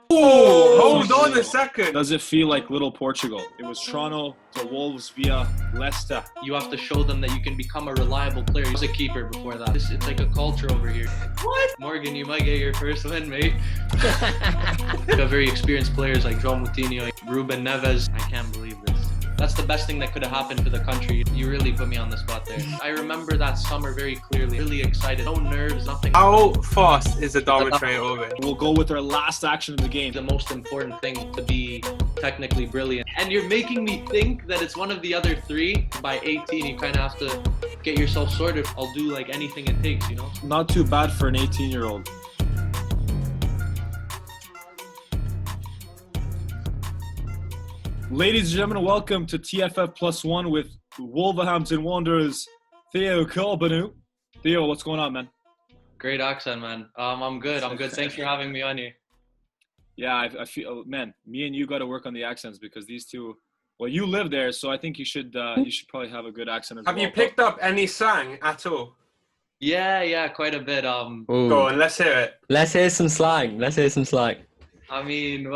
Oh, hold on a second. Does it feel like little Portugal? It was Toronto to Wolves via Leicester. You have to show them that you can become a reliable player. He was a keeper before that. It's like a culture over here. What? Morgan, you might get your first win, mate. We have very experienced players like João Moutinho, Ruben Neves. I can't believe this. That's the best thing that could have happened for the country. You really put me on the spot there. I remember that summer very clearly. Really excited. No nerves, nothing. How fast is Adama Traore? We'll go with our last action of the game. The most important thing to be technically brilliant. And you're making me think that it's one of the other three. By 18, you kind of have to get yourself sorted. I'll do like anything it takes, you know? Not too bad for an 18-year-old. Ladies and gentlemen, welcome to TFF Plus One with Wolverhampton Wanderers Theo Corbeanu. Theo, what's going on, man? Great accent, man. I'm good. Thanks for having me on here. Yeah, I feel, man, me and you got to work on the accents because these two, well, you live there, so I think you should probably have a good accent as well. Have you picked up any slang at all? Yeah, quite a bit. Go on, let's hear it. Let's hear some slang. I mean,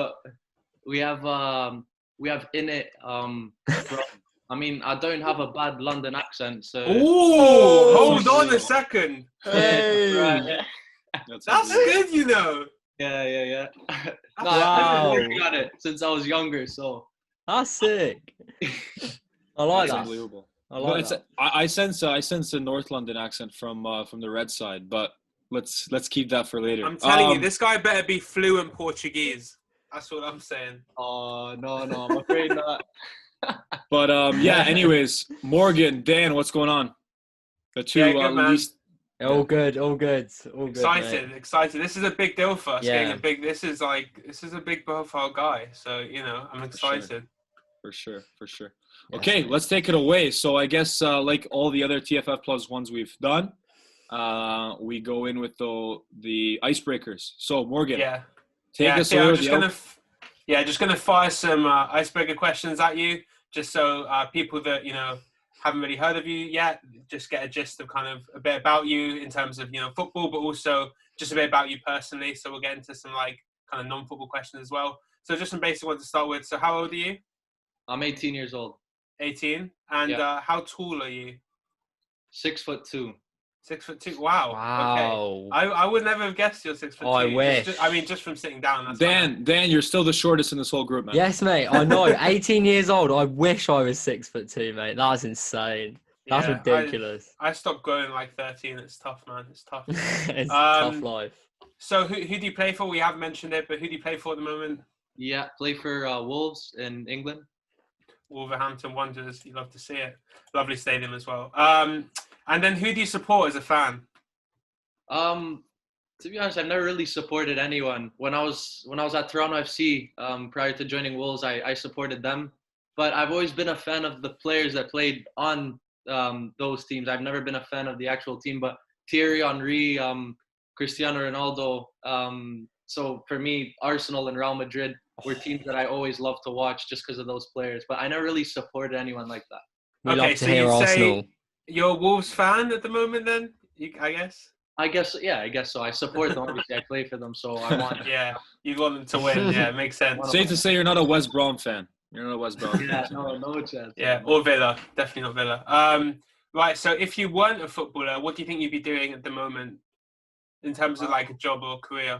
we have in it. I mean, I don't have a bad London accent, so. Ooh, hold on a second. Hey. Right. That's good, you know. Yeah. No, Wow. I've been working on it since I was younger, so. That's sick. I like That's that. unbelievable. I like But I sense a North London accent from the red side, but let's keep that for later. I'm telling you, this guy better be fluent Portuguese. That's what I'm saying. Oh, no, I'm afraid not. But yeah. Anyways, Morgan, Dan, what's going on? The two good, man. least. All good. Excited. This is a big deal for us. Yeah. This is a big profile guy. So, you know, I'm excited. For sure. Okay, let's take it away. So I guess like all the other TFF Plus ones we've done, we go in with the icebreakers. So Morgan, take us I'm through just gonna fire some icebreaker questions at you, just so people that haven't really heard of you yet just get a gist of kind of a bit about you in terms of football, but also just a bit about you personally. So we'll get into some like kind of non-football questions as well. So just some basic ones to start with. So how old are you? I'm 18 years old. 18. And how tall are you? 6'2". 6'2". Wow. Wow. Okay. I would never have guessed you're 6'2". Oh, I wish. Just from sitting down. That's Dan, you're still the shortest in this whole group, man. Yes, mate. I know. 18 years old. I wish I was 6'2", mate. That's insane. That's ridiculous. I stopped growing like 13. It's tough, man. It's tough. It's tough life. So who do you play for? We haven't mentioned it, but who do you play for at the moment? Yeah, play for Wolves in England. Wolverhampton Wanderers. You love to see it. Lovely stadium as well. And then who do you support as a fan? To be honest, I've never really supported anyone. When I was at Toronto FC, prior to joining Wolves, I supported them. But I've always been a fan of the players that played on those teams. I've never been a fan of the actual team. But Thierry Henry, Cristiano Ronaldo. So for me, Arsenal and Real Madrid were teams that I always loved to watch just because of those players. But I never really supported anyone like that. We love to hear Arsenal. You're a Wolves fan at the moment then, I guess? I guess so. I support them. Obviously, I play for them, so I want. Yeah, you want them to win. Yeah, it makes sense. Safe to say you're not a West Brom fan. You're not a West Brom fan. Yeah, no chance. Yeah, or Villa. Definitely not Villa. Right, so if you weren't a footballer, what do you think you'd be doing at the moment in terms of like a job or career?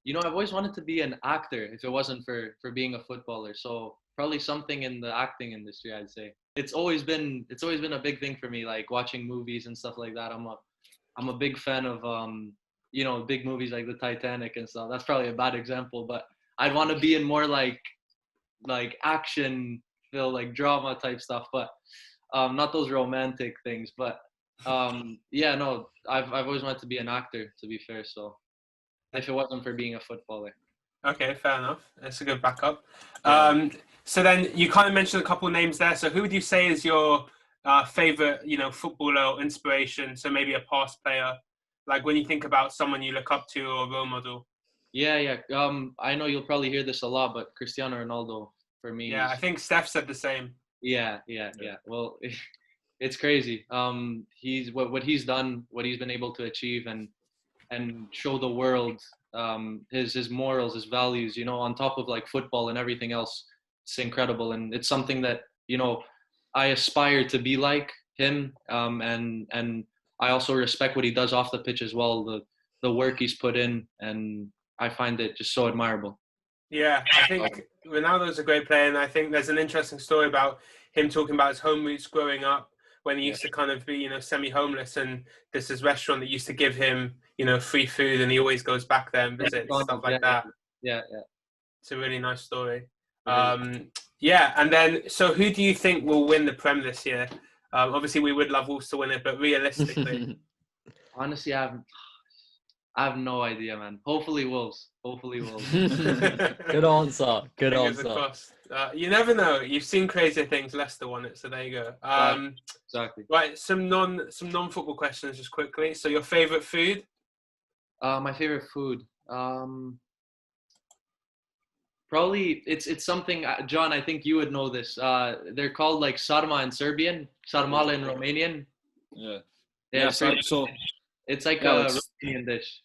I've always wanted to be an actor if it wasn't for being a footballer. So probably something in the acting industry, I'd say. It's always been a big thing for me, like watching movies and stuff like that. I'm a big fan of big movies like the Titanic and stuff. That's probably a bad example, but I'd want to be in more like action feel like drama type stuff, but not those romantic things. But I've always wanted to be an actor, to be fair. So if it wasn't for being a footballer. Okay, fair enough. That's a good backup. Yeah. So then you kind of mentioned a couple of names there. So who would you say is your favorite, footballer or inspiration? So maybe a past player, like when you think about someone you look up to or a role model. Yeah. I know you'll probably hear this a lot, but Cristiano Ronaldo for me. Yeah, I think Steph said the same. Yeah. Well, it's crazy. He's what he's done, what he's been able to achieve, and show the world his morals, his values. You know, on top of like football and everything else, it's incredible, and it's something that I aspire to be like him. And I also respect what he does off the pitch as well. The work he's put in, and I find it just so admirable. Yeah, I think Ronaldo's a great player, and I think there's an interesting story about him talking about his home roots growing up when he used to kind of be, semi-homeless, and there's this restaurant that used to give him, free food, and he always goes back there and visits, stuff like that. Yeah. It's a really nice story. Yeah, and then, so who do you think will win the Prem this year? Obviously, we would love Wolves to win it, but realistically. Honestly, I have no idea, man. Hopefully Wolves. Good answer. Good answer. You never know. You've seen crazier things. Leicester won it, so there you go. Exactly. Right, some non-football questions just quickly. So your favourite food? My favourite food. Probably it's something, John, I think you would know this. They're called like sarma in Serbian, sarmala in Romanian. Yeah. So it's like a European dish,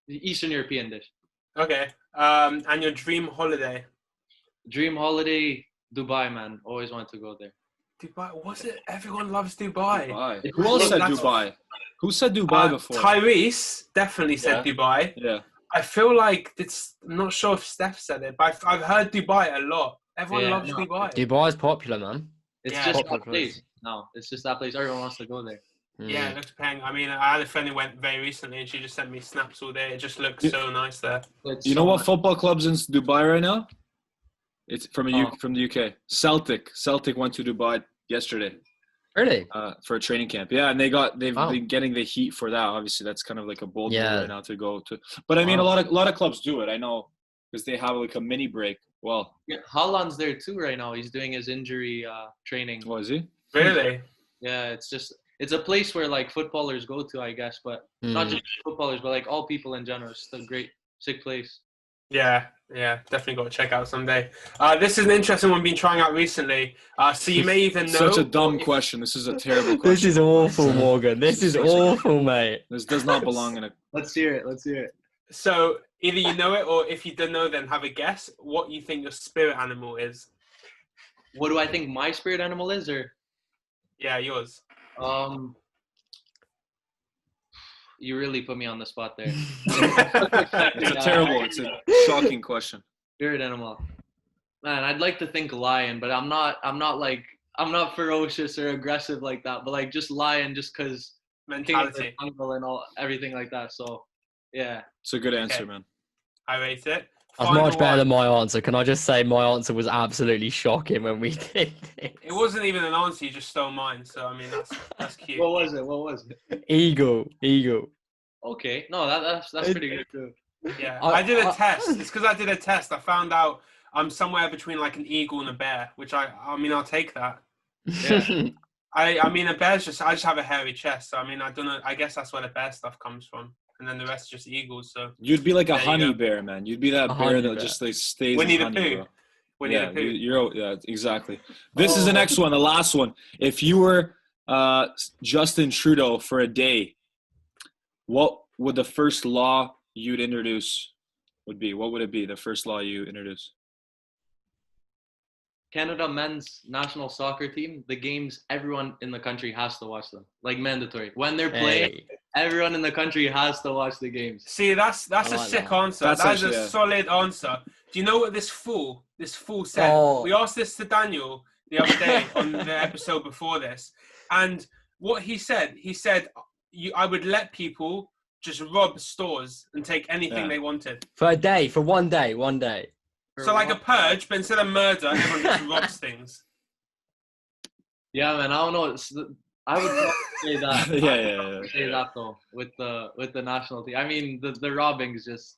Eastern European dish. Okay. And your dream holiday? Dream holiday, Dubai, man. Always wanted to go there. Dubai? Was it? Everyone loves Dubai. Who else said Dubai? Who said Dubai before? Tyrese definitely said Dubai. Yeah. I feel like I'm not sure if Steph said it, but I've heard Dubai a lot. Everyone loves Dubai. Dubai's popular, man. It's just that place. No, it's just that place. Everyone wants to go there. Yeah, it looks paying. I mean, I had a friend who went very recently, and she just sent me snaps all day. It just looks so nice there. You know what football club's in Dubai right now? It's from the UK. Celtic went to Dubai yesterday. Really? For a training camp. Yeah, and they've been getting the heat for that. Obviously, that's kind of like a bold move right now to go to. But I mean, a lot of clubs do it. I know because they have like a mini break. Well, Haaland's there too right now. He's doing his injury training. Oh, is he? Really? Yeah, it's a place where like footballers go to, I guess, but not just footballers, but like all people in general. It's a great, sick place. Yeah, definitely got to check out someday. This is an interesting one been trying out recently. So you may even know. Such a dumb question. This is a terrible question. This is awful, Morgan. This is awful, mate. This does not belong in a. Let's hear it. So either you know it, or if you don't know, then have a guess what you think your spirit animal is. What do I think my spirit animal is, or? Yeah, yours. You really put me on the spot there. It's a shocking question. Spirit animal. Man, I'd like to think lion, but I'm not ferocious or aggressive like that, but like just lion just cuz mentality and everything like that. So, yeah. It's a good answer, man. I rate it. That's much better than my answer. Can I just say my answer was absolutely shocking when we did this? It wasn't even an answer, you just stole mine. So, I mean, that's cute. What was it? Eagle. Okay. No, that's pretty good too. Yeah. I did a test. It's because I did a test. I found out I'm somewhere between like an eagle and a bear, which I mean, I'll take that. Yeah. I mean, I just have a hairy chest. So, I mean, I don't know. I guess that's where the bear stuff comes from. And then the rest just eagles. So you'd be like a honey bear, man. You'd be that bear that just like stays. Winnie the Pooh. Yeah, exactly. This is the next one, the last one. If you were Justin Trudeau for a day, what would the first law you'd introduce would be? What would it be? The first law you introduce? Canada men's national soccer team, the games, everyone in the country has to watch them. Like mandatory. When they're playing, everyone in the country has to watch the games. See, that's a sick answer. That's a solid answer. Do you know what this fool said? We asked this to Daniel the other day on the episode before this. And what he said, I would let people just rob stores and take anything they wanted. For a day, for one day. So like a purge, but instead of murder, everyone just robs things. Yeah, man. I don't know. I would say that. Yeah. Say that though with the national team. I mean, the robbing is just.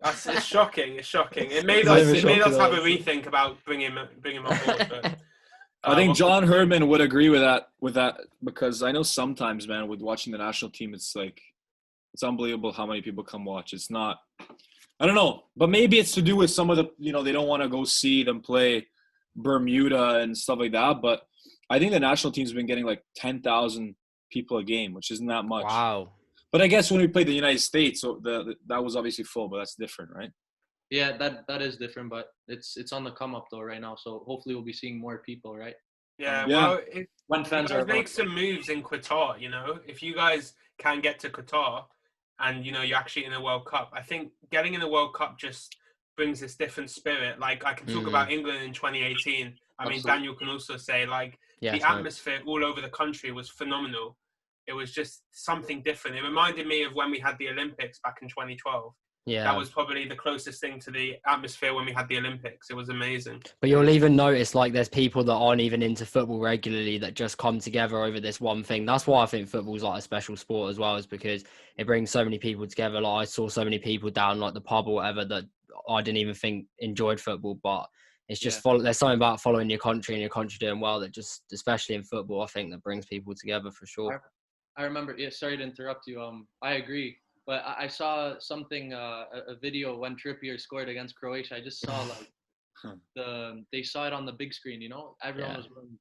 It's shocking. It's shocking. It made us have a rethink about bringing him on board. But, I think John Herdman would agree with that because I know sometimes, man, with watching the national team, it's unbelievable how many people come watch. It's not. I don't know, but maybe it's to do with some of the, they don't want to go see them play Bermuda and stuff like that. But I think the national team's been getting like 10,000 people a game, which isn't that much. Wow. But I guess when we played the United States, so that was obviously full, but that's different, right? Yeah, that is different, but it's on the come up though right now. So hopefully we'll be seeing more people, right? Yeah, Yeah. well, When fans you guys are make some moves in Qatar, if you guys can get to Qatar and, you're actually in a World Cup, I think getting in the World Cup just brings this different spirit. Like, I can talk about England in 2018. I mean, Absolutely. Daniel can also say, like, the atmosphere all over the country was phenomenal. It was just something different. It reminded me of when we had the Olympics back in 2012. Yeah. That was probably the closest thing to the atmosphere when we had the Olympics. It was amazing. But you'll even notice, like, there's people that aren't even into football regularly that just come together over this one thing. That's why I think football's like a special sport as well, is because it brings so many people together. Like, I saw so many people down like the pub or whatever that I didn't even think enjoyed football, but it's just there's something about following your country and your country doing well that just, especially in football, I think that brings people together for sure. I remember. Yeah, sorry to interrupt you. I agree. But I saw something, a video when Trippier scored against Croatia. I just saw like they saw it on the big screen. Everyone was going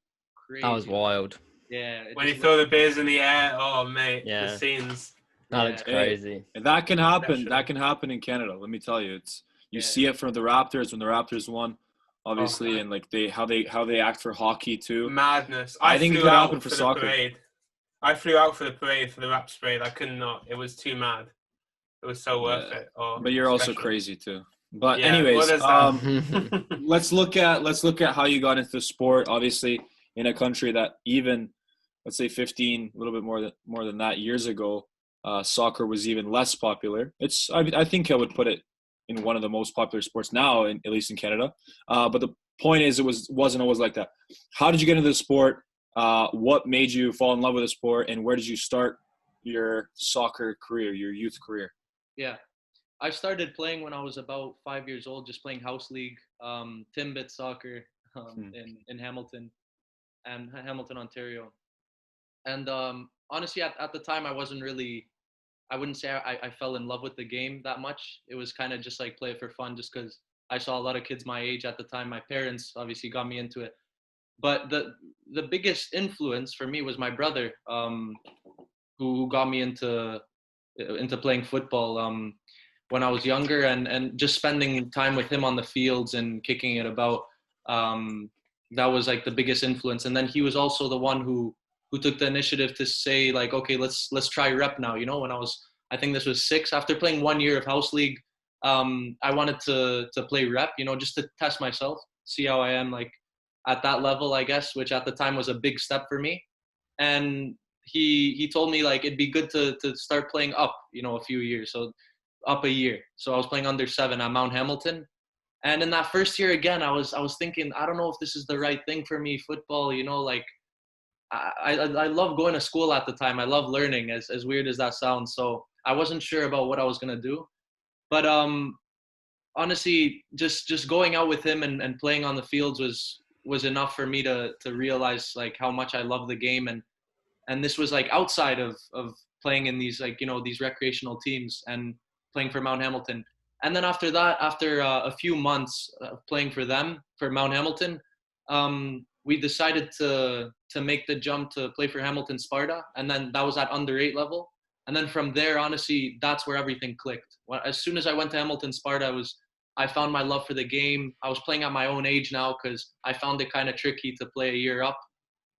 crazy. That was wild. Yeah. When he threw the beers in the air, oh mate, Yeah. the scenes. That looks crazy. And that can happen. That can happen in Canada. Let me tell you, you see it from the Raptors when the Raptors won, obviously, and like how they act for hockey too. Madness. I think it could happen for soccer. Parade. I flew out for the parade for the Raps parade. I could not. It was too mad. It was so worth it. Oh, but you're also crazy too. But yeah, anyways, let's look at how you got into the sport. Obviously, in a country that even, let's say 15, a little bit more than that years ago, soccer was even less popular. I think I would put it in one of the most popular sports now, at least in Canada. But the point is, it wasn't always like that. How did you get into the sport? What made you fall in love with the sport, and where did you start your soccer career, your youth career? Yeah, I started playing when I was about 5 years old, just playing house league, Timbit soccer in Hamilton, Ontario. And honestly, at the time, I wouldn't say I fell in love with the game that much. It was kind of just like play it for fun, just because I saw a lot of kids my age at the time. My parents obviously got me into it. But the biggest influence for me was my brother, who got me into playing football when I was younger, and just spending time with him on the fields and kicking it about. That was like the biggest influence. And then he was also the one who took the initiative to say, like, okay, let's try rep now. When I think this was 6, after playing 1 year of house league, I wanted to play rep, just to test myself, see how I am, like, at that level, I guess, which at the time was a big step for me. And he told me, like, it'd be good to start playing up, a few years. So up a year. So I was playing under 7 at Mount Hamilton. And in that first year, again, I was thinking, I don't know if this is the right thing for me, football, like, I love going to school at the time. I love learning, as weird as that sounds. So I wasn't sure about what I was going to do. But honestly, just going out with him and playing on the fields was enough for me to realize, like, how much I love the game. And this was, like, outside of playing in these, like, these recreational teams and playing for Mount Hamilton. And then after that, after a few months playing for them, for Mount Hamilton, we decided to make the jump to play for Hamilton Sparta. And then that was at under 8 level. And then from there, honestly, that's where everything clicked. As soon as I went to Hamilton Sparta, I found my love for the game. I was playing at my own age now, because I found it kind of tricky to play a year up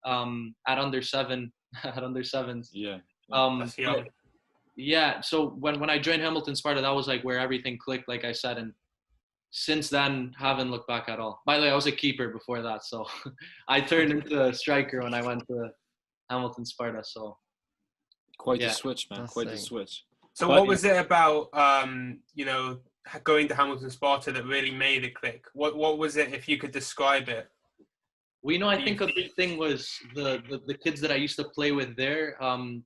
at under 7, at under 7s. Yeah. Yeah. So when I joined Hamilton Sparta, that was like where everything clicked, like I said. And since then, haven't looked back at all. By the way, I was a keeper before that. So I turned into a striker when I went to Hamilton Sparta. So quite the switch, man. That's quite sick. the switch. So what was it about, going to Hamilton Sparta that really made it click? What was it, if you could describe it? Well, I think a big thing was the kids that I used to play with there.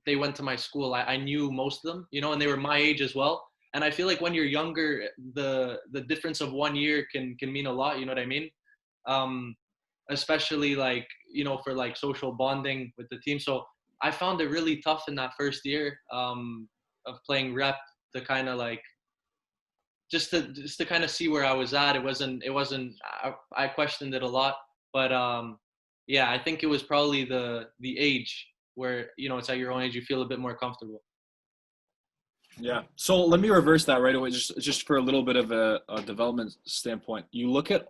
They went to my school. I knew most of them, and they were my age as well. And I feel like when you're younger, the difference of 1 year can mean a lot. You know what I mean? Especially, like, for, like, social bonding with the team. So I found it really tough in that first year of playing rep, to kind of, like, just to kind of see where I was at. It wasn't. I questioned it a lot, but yeah, I think it was probably the age where, it's at your own age, you feel a bit more comfortable. Yeah. So let me reverse that right away, just for a little bit of a development standpoint. You look at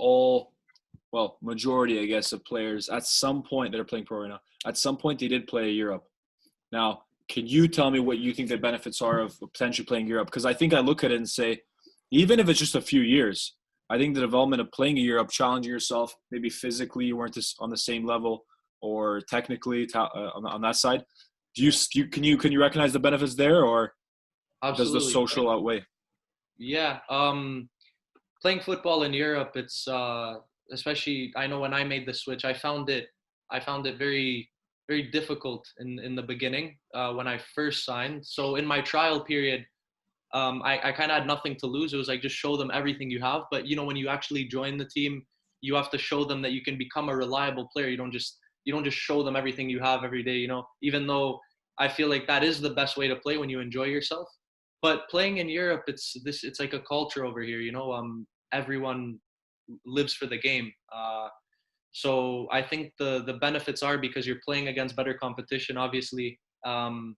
majority, I guess, of players at some point that are playing pro right now. At some point, they did play Europe. Now, can you tell me what you think the benefits are of potentially playing Europe? Because I think I look at it and say, even if it's just a few years, I think the development of playing in Europe, challenging yourself, maybe physically you weren't on the same level, or technically on that side. Can you recognize the benefits there, or Absolutely. does the social outweigh? Yeah. Playing football in Europe, it's especially, I know when I made the switch, I found it very, very difficult in the beginning when I first signed. So in my trial period, I kind of had nothing to lose. It was like, just show them everything you have. But, when you actually join the team, you have to show them that you can become a reliable player. You don't just show them everything you have every day, even though I feel like that is the best way to play when you enjoy yourself. But playing in Europe, it's like a culture over here, everyone lives for the game. So I think the benefits are because you're playing against better competition, obviously. And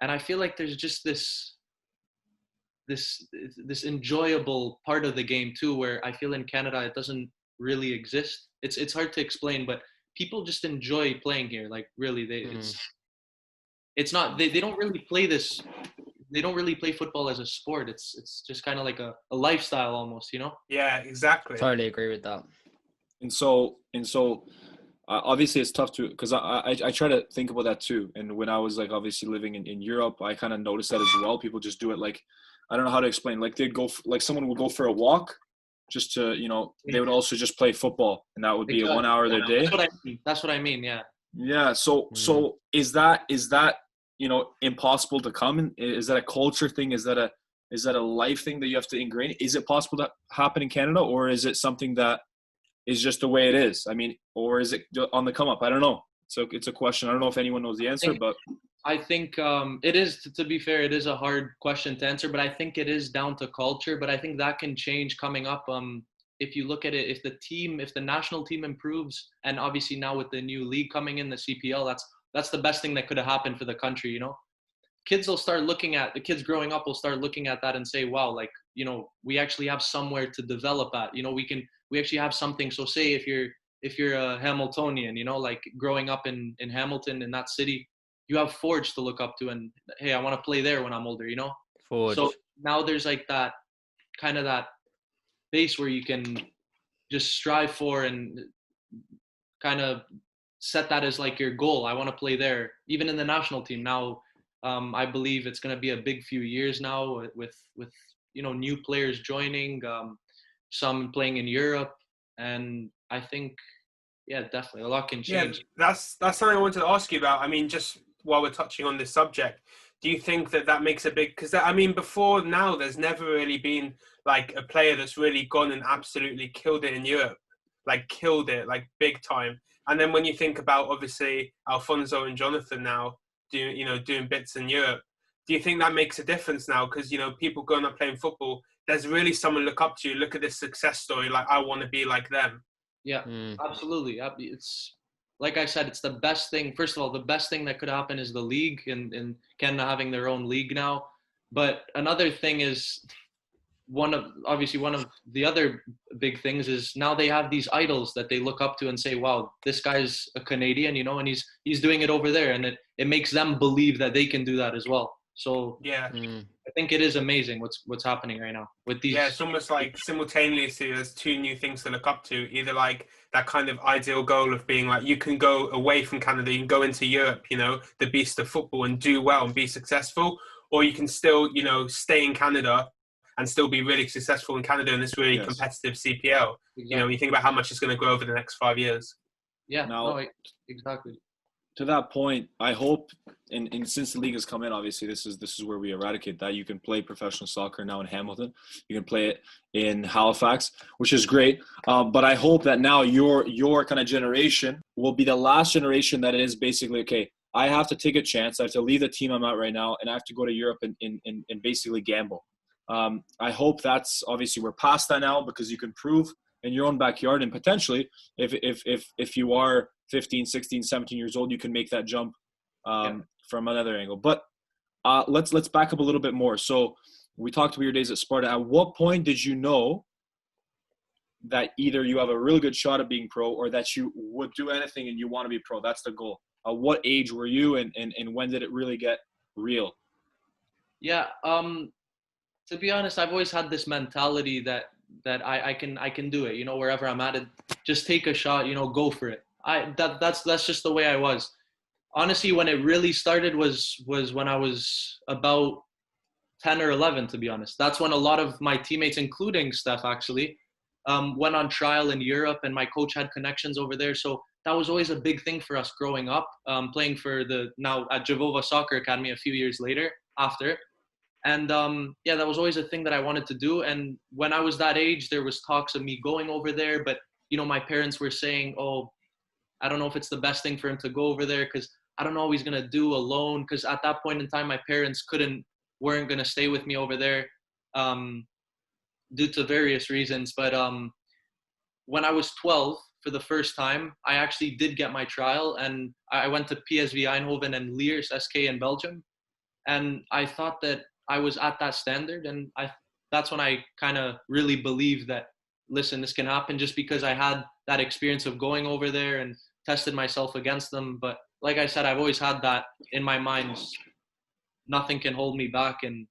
I feel like there's just this enjoyable part of the game too, where I feel in Canada it doesn't really exist. It's hard to explain, but people just enjoy playing here. Like, really, it's not, they don't really play this. They don't really play football as a sport. It's just kind of like a lifestyle almost, Yeah, exactly. Totally agree with that. And so obviously it's tough to, because I try to think about that too. And when I was like obviously living in Europe, I kind of noticed that as well. People just do it like, I don't know how to explain. Like they'd go, like someone would go for a walk just to, they would also just play football, and that would be a 1 hour of their day. That's what I mean. Yeah. Yeah. So is that impossible to come? And is that a culture thing? Is that a life thing that you have to ingrain? Is it possible to happen in Canada, or is it something that is just the way it is? I mean, or is it on the come up? I don't know. So it's a question. I don't know if anyone knows the answer, but I think it is, to be fair, it is a hard question to answer, but I think it is down to culture. But I think that can change coming up. If you look at it, if the national team improves, and obviously now with the new league coming in, the CPL, that's the best thing that could have happened for the country. Kids growing up will start looking at that and say, wow, like, we actually have somewhere to develop at. We actually have something. So say if you're a Hamiltonian, like growing up in Hamilton, in that city, you have Forge to look up to, and hey, I want to play there when I'm older, Forge. So now there's like that kind of that base where you can just strive for and kind of set that as like your goal. I want to play there, even in the national team. Now, I believe it's going to be a big few years now with new players joining, some playing in Europe, and I think, yeah, definitely a lot can change. Yeah, that's something I wanted to ask you about. I mean, just while we're touching on this subject, do you think that makes a big, because I mean, before now, there's never really been like a player that's really gone and absolutely killed it in Europe, like killed it, like big time. And then when you think about obviously Alfonso and Jonathan now doing bits in Europe, do you think that makes a difference now? Because, people going up playing football, there's really someone look up to you, look at this success story, like I want to be like them. Yeah, absolutely. It's like I said, it's the best thing. First of all, the best thing that could happen is the league and Canada having their own league now. But another thing is, one of the other big things is now they have these idols that they look up to and say, wow, this guy's a Canadian, and he's doing it over there, and it makes them believe that they can do that as well. So yeah, I think it is amazing what's happening right now with these. Yeah, it's almost like simultaneously there's two new things to look up to. Either like that kind of ideal goal of being like, you can go away from Canada, you can go into Europe, the beast of football, and do well and be successful, or you can still, stay in Canada and still be really successful in Canada in this really competitive CPL. Exactly. You think about how much it's going to grow over the next 5 years. Yeah, exactly. To that point, I hope, and since the league has come in, obviously this is where we eradicate that. You can play professional soccer now in Hamilton. You can play it in Halifax, which is great. But I hope that now your kind of generation will be the last generation that is basically, okay, I have to take a chance. I have to leave the team I'm at right now, and I have to go to Europe and basically gamble. I hope that's, obviously we're past that now, because you can prove in your own backyard, and potentially if you are 15, 16, 17 years old, you can make that jump from another angle. But let's back up a little bit more. So we talked about your days at Sparta. At what point did you know that either you have a really good shot at being pro, or that you would do anything and you want to be pro? That's the goal. What age were you, and when did it really get real? Yeah, to be honest, I've always had this mentality that I can do it. You know, wherever I'm at, just take a shot. You know, go for it. That's just the way I was. Honestly, when it really started was when I was about 10 or 11. To be honest, that's when a lot of my teammates, including Steph, actually, went on trial in Europe, and my coach had connections over there. So that was always a big thing for us growing up, playing for now at Jovova Soccer Academy a few years later after. And that was always a thing that I wanted to do. And when I was that age, there was talks of me going over there. But, you know, my parents were saying, oh, I don't know if it's the best thing for him to go over there, because I don't know what he's going to do alone. Because at that point in time, my parents weren't going to stay with me over there due to various reasons. But when I was 12, for the first time, I actually did get my trial. And I went to PSV Eindhoven and Liers SK in Belgium. And I thought that I was at that standard, and that's when I kind of really believed that, listen, this can happen, just because I had that experience of going over there and tested myself against them. But like I said, I've always had that in my mind. Nothing can hold me back. And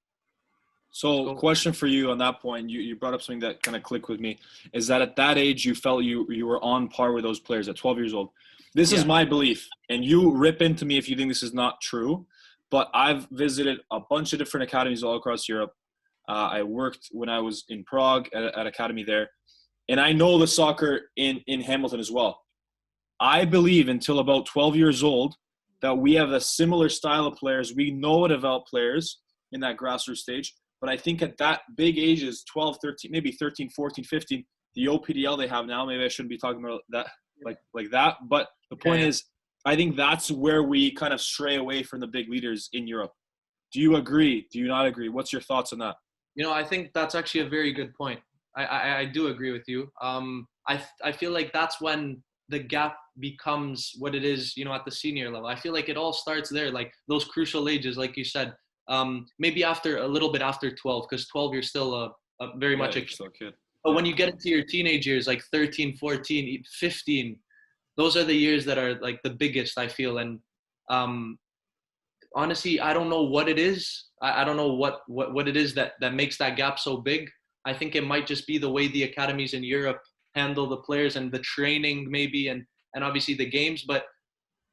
so question for you on that point, you brought up something that kind of clicked with me, is that at that age you felt you were on par with those players at 12 years old. This is my belief, and you rip into me if you think this is not true. But I've visited a bunch of different academies all across Europe. I worked when I was in Prague at academy there. And I know the soccer in Hamilton as well. I believe until about 12 years old that we have a similar style of players. We know how to develop players in that grassroots stage. But I think at that big ages, 12, 13, maybe 13, 14, 15, the OPDL they have now, maybe I shouldn't be talking about that like that. But the point is, I think that's where we kind of stray away from the big leaders in Europe. Do you agree? Do you not agree? What's your thoughts on that? You know, I think that's actually a very good point. I do agree with you. I feel like that's when the gap becomes what it is, you know, at the senior level. I feel like it all starts there, like those crucial ages, like you said. Maybe a little bit after 12, because 12 you're still very much a kid. But when you get into your teenage years, like 13, 14, 15, those are the years that are like the biggest, I feel. And honestly, I don't know what it is. I don't know what it is that makes that gap so big. I think it might just be the way the academies in Europe handle the players and the training maybe, and obviously the games. But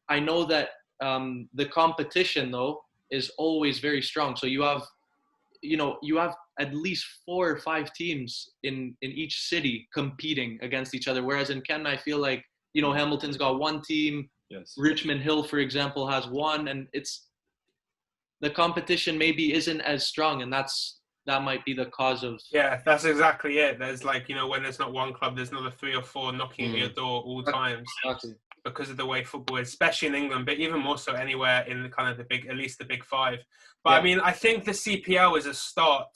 I know that the competition, though, is always very strong. So you have at least 4 or 5 teams in each city competing against each other. Whereas in Canada, I feel like, you know, Hamilton's got one team. Yes. Richmond Hill, for example, has one, and the competition maybe isn't as strong, and that might be the cause of. Yeah, that's exactly it. There's like, you know, when there's not one club, there's another 3 or 4 knocking at your door all times. Exactly. Because of the way football is, especially in England, but even more so anywhere in the kind of at least the big 5. But I mean, I think the CPL is a start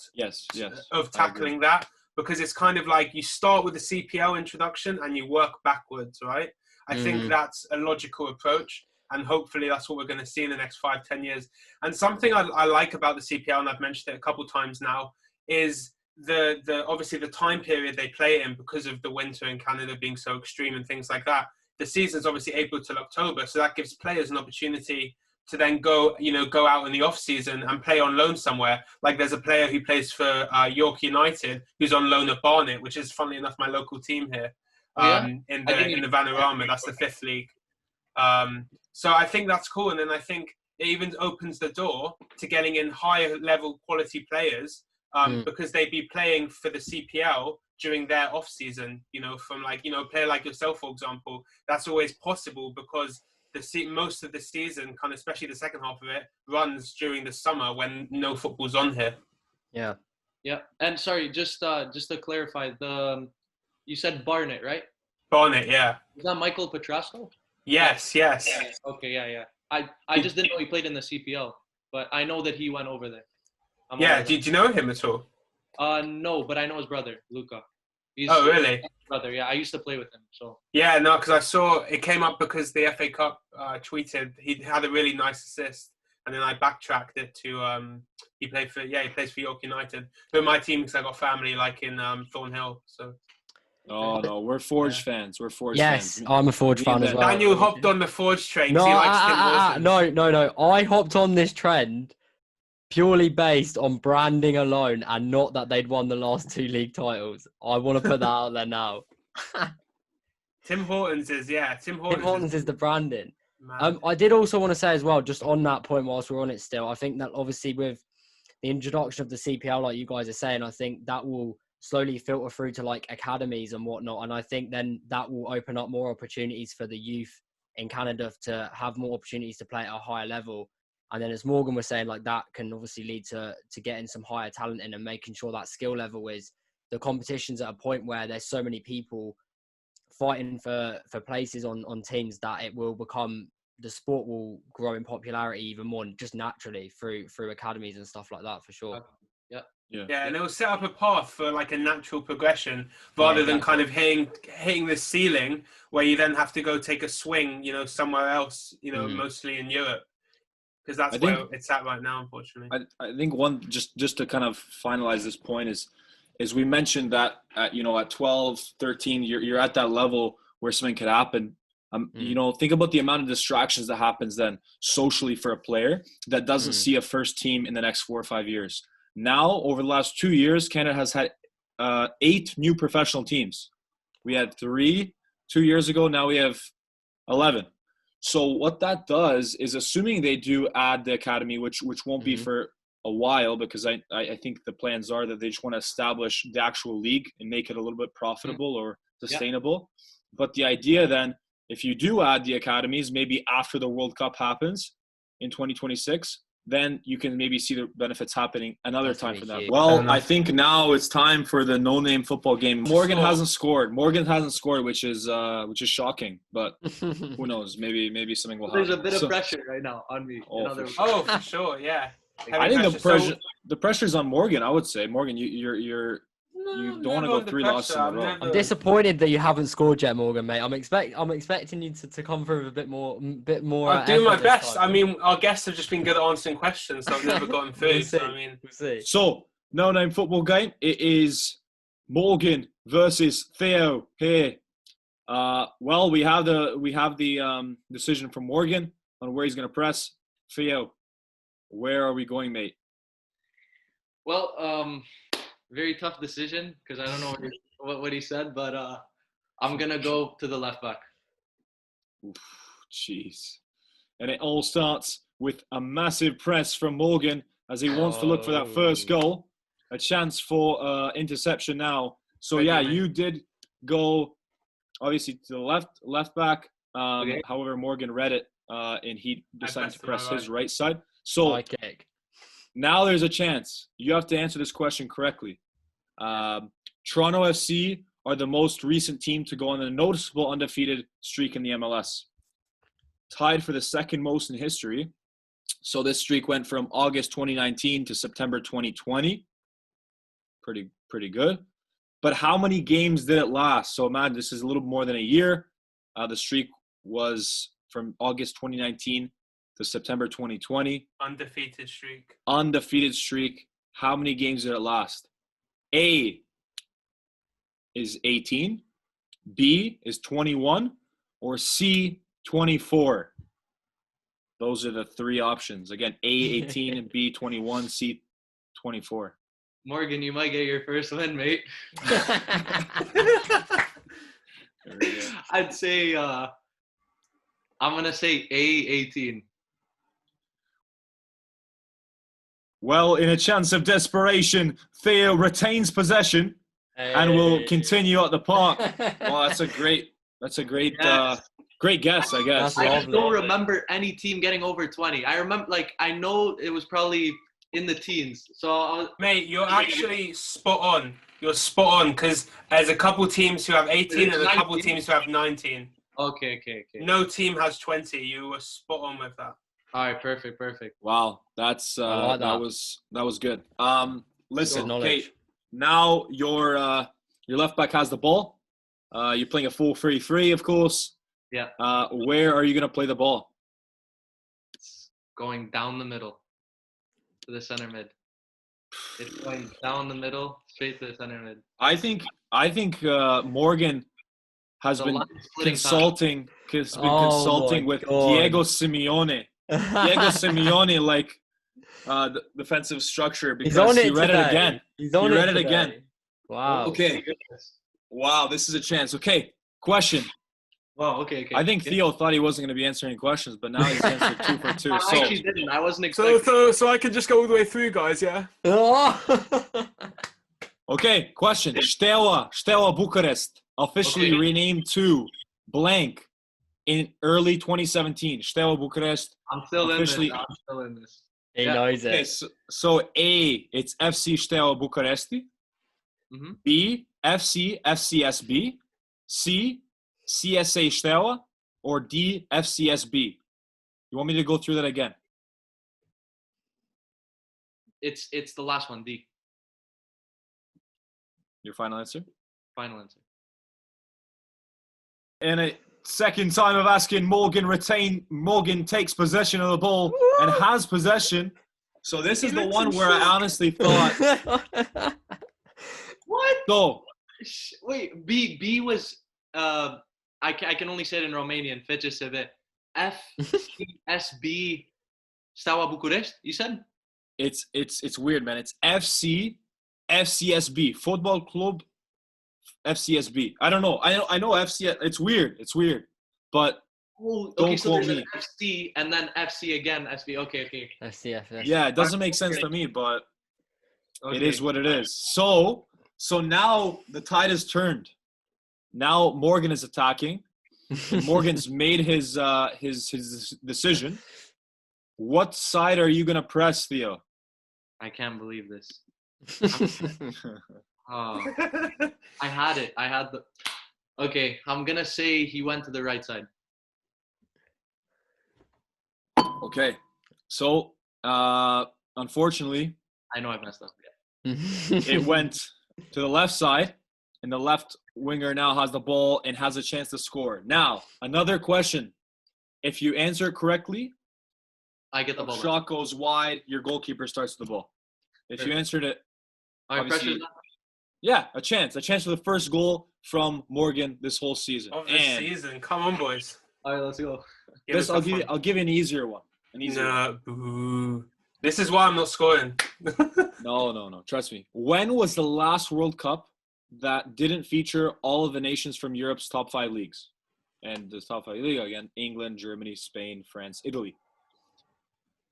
of tackling that, because it's kind of like you start with the CPL introduction and you work backwards, right? I think that's a logical approach, and hopefully that's what we're going to see in the next 5-10 years. And something I like about the CPL, and I've mentioned it a couple of times now, is the obviously the time period they play in, because of the winter in Canada being so extreme and things like that. The season's obviously April till October, so that gives players an opportunity to then go out in the off season and play on loan somewhere. Like there's a player who plays for York United who's on loan at Barnet, which is, funnily enough, my local team here in the Vanarama. That's the 5th league. So I think that's cool, and then I think it even opens the door to getting in higher level quality players because they'd be playing for the CPL during their off season, you know, from like, you know, a player like yourself, for example. That's always possible because most of the season, kind of especially the second half of it, runs during the summer when no football's on here. Yeah. Yeah. And sorry, just to clarify, you said Barnet, right? Barnet, yeah. Is that Michael Petrasco? Yes. Okay, yeah. I just didn't know he played in the CPL, but I know that he went over there. Did you know him at all? No, but I know his brother, Luca. Oh, really? Brother, yeah, I used to play with him. So yeah, no, because I saw it came up because the FA Cup tweeted he had a really nice assist, and then I backtracked it to he plays for York United, who are my team because I got family like in Thornhill. So. Oh no, we're Forge fans. We're Forge fans. Yes, I'm a Forge fan as well. Daniel hopped on the Forge train. No, he likes Tim Hortons. no. I hopped on this trend purely based on branding alone, and not that they'd won the last 2 league titles. I want to put that out there now. Tim Hortons is Tim Hortons is the branding. Man. I did also want to say as well, just on that point, whilst we're on it still, I think that obviously with the introduction of the CPL, like you guys are saying, I think that will slowly filter through to like academies and whatnot. And I think then that will open up more opportunities for the youth in Canada to have more opportunities to play at a higher level. And then as Morgan was saying, like that can obviously lead to getting some higher talent in and making sure that skill level is the competition's at a point where there's so many people fighting for places on teams that it will become, the sport will grow in popularity even more just naturally through academies and stuff like that for sure. Yeah, and it will set up a path for like a natural progression rather than kind of hitting the ceiling where you then have to go take a swing, somewhere else, mostly in Europe, because that's where it's at right now, unfortunately. I think one just to kind of finalize this point is we mentioned that at 12, 13, you're at that level where something could happen. Think about the amount of distractions that happens then socially for a player that doesn't see a first team in the next 4 or 5 years. Now, over the last 2 years, Canada has had 8 new professional teams. We had 3 2 years ago. Now we have 11. So what that does is, assuming they do add the academy, which won't be for a while, because I think the plans are that they just want to establish the actual league and make it a little bit profitable or sustainable. Yeah. But the idea then, if you do add the academies, maybe after the World Cup happens in 2026, then you can maybe see the benefits happening another time for that. Well, I think now it's time for the no-name football game. Morgan hasn't scored, which is shocking. But who knows? Maybe something will happen. There's a bit of pressure right now on me. For sure, yeah. I think the pressure's on Morgan. I would say, Morgan, you don't want to go 3 losses in a row. I'm disappointed that you haven't scored yet, Morgan, mate. I'm expecting you to come through with a bit more. I'll do my best. I mean, our guests have just been good at answering questions, so I've never gotten through. We'll see. So, no-name football game. It is Morgan versus Theo here. Well, we have the decision from Morgan on where he's going to press. Theo, where are we going, mate? Well, very tough decision because I don't know what he said, but I'm going to go to the left back. Jeez. And it all starts with a massive press from Morgan as he wants to look for that first goal. A chance for interception now. So, you did go, obviously, to the left back. However, Morgan read it, and he decided to press his right side. So, now there's a chance. You have to answer this question correctly. Toronto FC are the most recent team to go on a noticeable undefeated streak in the MLS. Tied for the second most in history. So this streak went from August 2019 to September 2020. Pretty good. But how many games did it last? So imagine this is a little more than a year. The streak was from August 2019 to September 2020. Undefeated streak. How many games did it last? A is 18, B is 21, or C, 24. Those are the 3 options. Again, A, 18, and B, 21, C, 24. Morgan, you might get your first win, mate. I'd say, I'm going to say A, 18. Well, in a chance of desperation, Theo retains possession and will continue at the park. Well, that's a great great guess, I guess. I don't remember any team getting over 20. I remember, I know it was probably in the teens. So, mate, you're actually spot on. You're spot on because there's a couple teams who have 18 and a couple teams who have 19. Okay. No team has 20. You were spot on with that. All right, perfect. Wow, that's that was good. Listen, okay, now your Your left back has the ball. You're playing a full 3-3, of course. Yeah. Where are you going to play the ball? It's going down the middle to the center mid. It's going down the middle, straight to the center mid. I think Morgan has been consulting with Diego Simeone. Diego Simeone, like the defensive structure, because he read it again. He read it again. Wow. Okay. Wow, this is a chance. Okay, question. Wow, okay. I think Theo thought he wasn't going to be answering questions, but now he's answered 2 for 2. I actually didn't. I wasn't expecting. So I can just go all the way through, guys, yeah? Okay, question. Steaua Bucharest, officially renamed to blank in early 2017. Steaua Bucharest. I'm still officially in this. He knows it. So A, it's FC Steaua Bucuresti. Mm-hmm. B, FC FCSB. C, CSA Steaua. Or D, FCSB. You want me to go through that again? It's the last one, D. Your final answer? Final answer. And a second time of asking, Morgan takes possession of the ball and has possession. So this is the one where I honestly thought. What? So wait, B was I can only say it in Romanian. Fece se ve. FCSB Steaua Bucharest. You said? It's weird, man. It's FCSB Football Club FCSB. I don't know. I know FC. It's weird. But don't so quote there's me. an FC and then FC again. SB. Okay. FCF. Yeah, it doesn't make sense to me, but it is what it is. So now the tide has turned. Now Morgan is attacking. Morgan's made his decision. What side are you gonna press, Theo? I can't believe this. Oh, I had it. Okay, I'm gonna say he went to the right side. Okay, so unfortunately, I know I messed up. it went to the left side, and the left winger now has the ball and has a chance to score. Now, another question. If you answer it correctly, I get the ball. Shot goes wide, your goalkeeper starts the ball. If you answered it, yeah, a chance for the first goal from Morgan this whole seaon. Of this season. Come on, boys. All right, let's go. I'll give you an easier one. Boo. This is why I'm not scoring. No. Trust me. When was the last World Cup that didn't feature all of the nations from Europe's top 5 leagues? And the top 5 league again: England, Germany, Spain, France, Italy.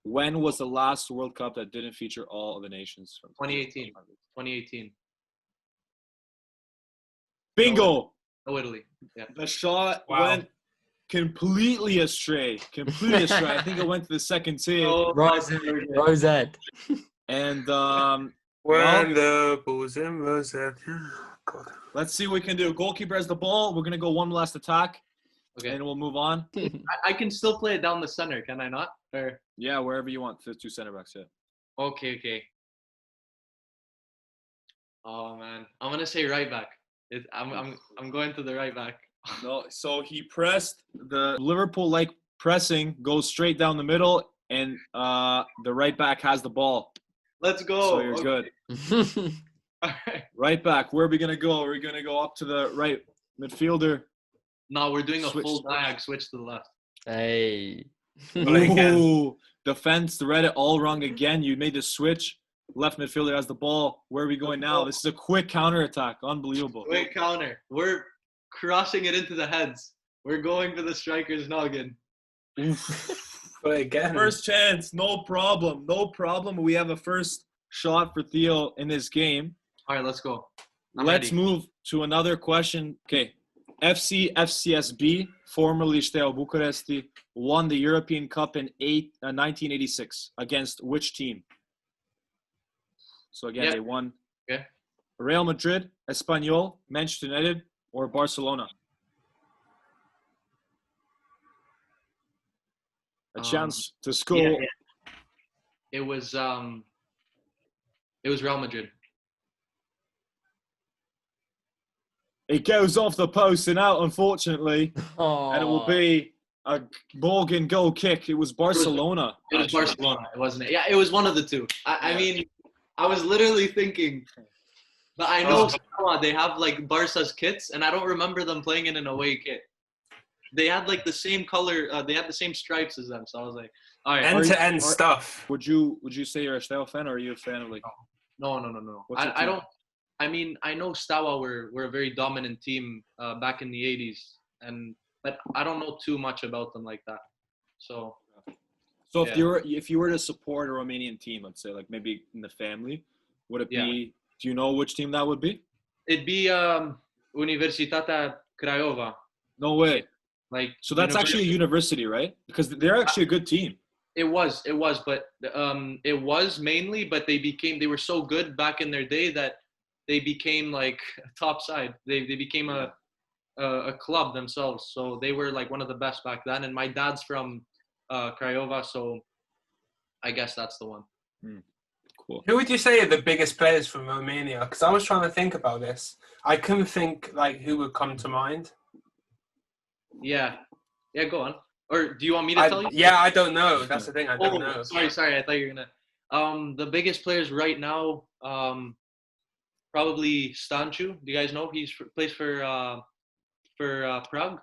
When was the last World Cup that didn't feature all of the nations from 2018? 2018. Bingo. No, Italy. Yeah. The shot went completely astray. I think it went to the second tee. Rosette. And when the ball's in Rosette. God. Let's see what we can do. Goalkeeper has the ball. We're gonna go one last attack. Okay. And we'll move on. I can still play it down the center, can I not? Or yeah, wherever you want. The 2 center backs, yeah. Okay. Oh man, I'm gonna say right back. I'm going to the right back. No, so he pressed the Liverpool-like pressing, goes straight down the middle, and the right back has the ball. Let's go. So you're good. All right. Right back. Where are we gonna go? Are we gonna go up to the right midfielder? No, we're doing a full diag switch to the left. Hey. Ooh, defense read it all wrong again. You made the switch. Left midfielder has the ball. Where are we going now? This is a quick counter attack. Unbelievable. Quick counter. We're crossing it into the heads. We're going for the striker's noggin. But again, first chance. No problem. We have a first shot for Theo in this game. All right, let's go. Let's move to another question. Okay. FCSB, formerly Steaua Bucuresti, won the European Cup in 1986 against which team? So again, they won. Okay. Real Madrid, Espanyol, Manchester United, or Barcelona? A chance to score. Yeah. It was Real Madrid. It goes off the post and out, unfortunately. Oh. And it will be a Morgan goal kick. It was Barcelona. It was Barcelona, wasn't it? Yeah, it was one of the two. I mean, I was literally thinking, but I know they have like Barca's kits, and I don't remember them playing in an away kit. They had like the same color. They had the same stripes as them. So I was like, all right. End-to-end stuff. Would you say you're a Steaua fan, or are you a fan of like? No. I don't. I mean, I know Steaua were a very dominant team back in the 80s, but I don't know too much about them like that. So if you were to support a Romanian team, let's say like maybe in the family, would it be? Do you know which team that would be? It'd be Universitatea Craiova. No way. Like, so that's actually a university, right? Because they're actually a good team. It was, but it was mainly, but they were so good back in their day that they became like top side. They became a club themselves. So they were like one of the best back then. And my dad's from Craiova, so I guess that's the one. Cool. Who would you say are the biggest players from Romania? Because I was trying to think about this. I couldn't think like who would come to mind. Yeah, go on. Or do you want me to tell you? Yeah, I don't know. That's the thing. I don't know. Sorry. I thought you were gonna. The biggest players right now, probably Santo. Do you guys know? Plays for Prague.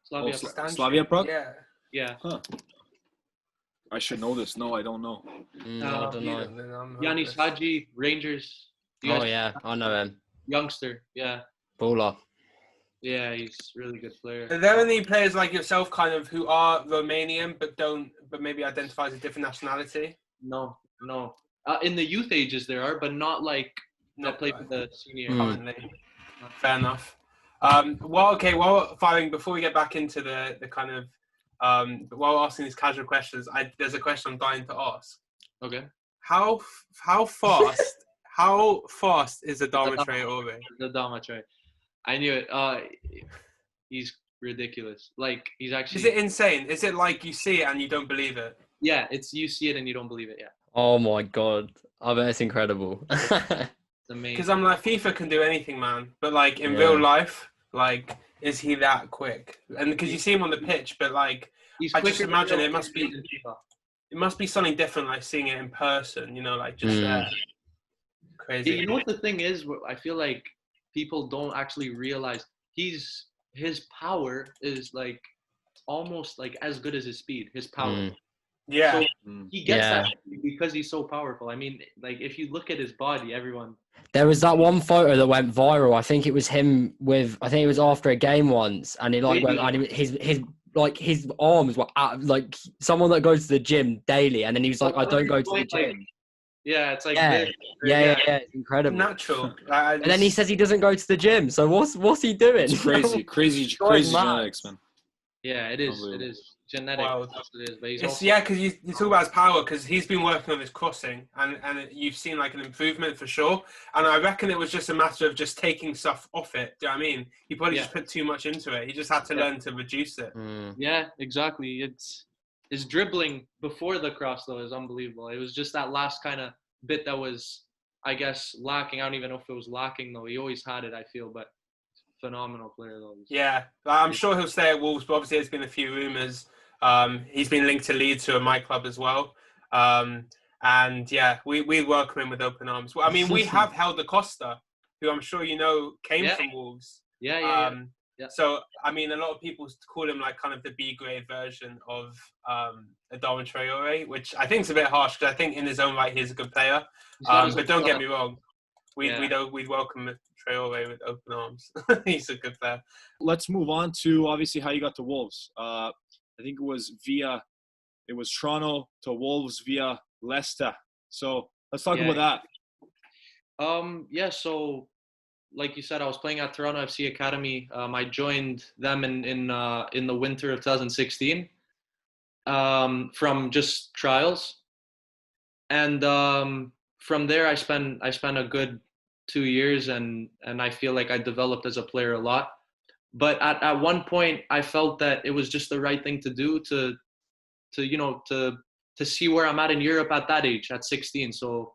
Slavia Prague. Yeah. Huh. I should know this. No, I don't know. I don't know. Yanis Hadji, Rangers. Yeah, I know him. Youngster, yeah. Baller. Yeah, he's a really good player. Are there any players like yourself, kind of, who are Romanian but maybe identify as a different nationality? No. In the youth ages there are, but not like that play for the senior. Currently. Fair enough. Before we get back into the kind of while asking these casual questions, there's a question I'm dying to ask. Okay. How fast is Adama Traore? Adama Traore. I knew it. He's ridiculous. Like, he's actually... Is it insane? Is it like you see it and you don't believe it? Yeah, you see it and you don't believe it, yeah. Oh my God. I bet it's incredible. It's amazing. Because I'm like, FIFA can do anything, man. But like in real life, like, is he that quick? And because you see him on the pitch, but like, I just imagine it must be something different, like seeing it in person, you know, like just crazy. You know what the thing is? I feel like people don't actually realize his power is like almost like as good as his speed. His power. Yeah. So he gets that because he's so powerful. I mean, like if you look at his body, everyone. There was that one photo that went viral. I think it was him I think it was after a game once, and he like went, and his arms were like someone that goes to the gym daily, and then he was like, I don't go to the gym. Yeah, it's like yeah, it's incredible. Natural. And then he says he doesn't go to the gym. So what's he doing? It's crazy genetics, man. Yeah, it is. It is genetic. It is, but he's also... Yeah, because you talk about his power, because he's been working on his crossing, and you've seen like an improvement for sure. And I reckon it was just a matter of just taking stuff off it. Do you know what I mean? He probably just put too much into it. He just had to learn to reduce it. Yeah, exactly. His dribbling before the cross though is unbelievable. It was just that last kind of bit that was, I guess, lacking. I don't even know if it was lacking though. He always had it, I feel, but phenomenal player though. Yeah, I'm sure he'll stay at Wolves, but obviously there's been a few rumours. He's been linked to Leeds, to my club as well. And yeah, we welcome him with open arms. Well, I mean, we have Helder Costa, who I'm sure you know came from Wolves. Yeah. So, I mean, a lot of people call him like kind of the B-grade version of Adama Traore, which I think is a bit harsh because I think in his own right he's a good player. But don't get me wrong, we'd welcome Traore with open arms. He's a good player. Let's move on to obviously how you got to Wolves. I think it was Toronto to Wolves via Leicester. So let's talk about that. So like you said, I was playing at Toronto FC Academy. I joined them in the winter of 2016 from just trials, and from there I spent a good 2 years, and I feel like I developed as a player a lot. But at one point, I felt that it was just the right thing to do to see where I'm at in Europe at that age, at 16. So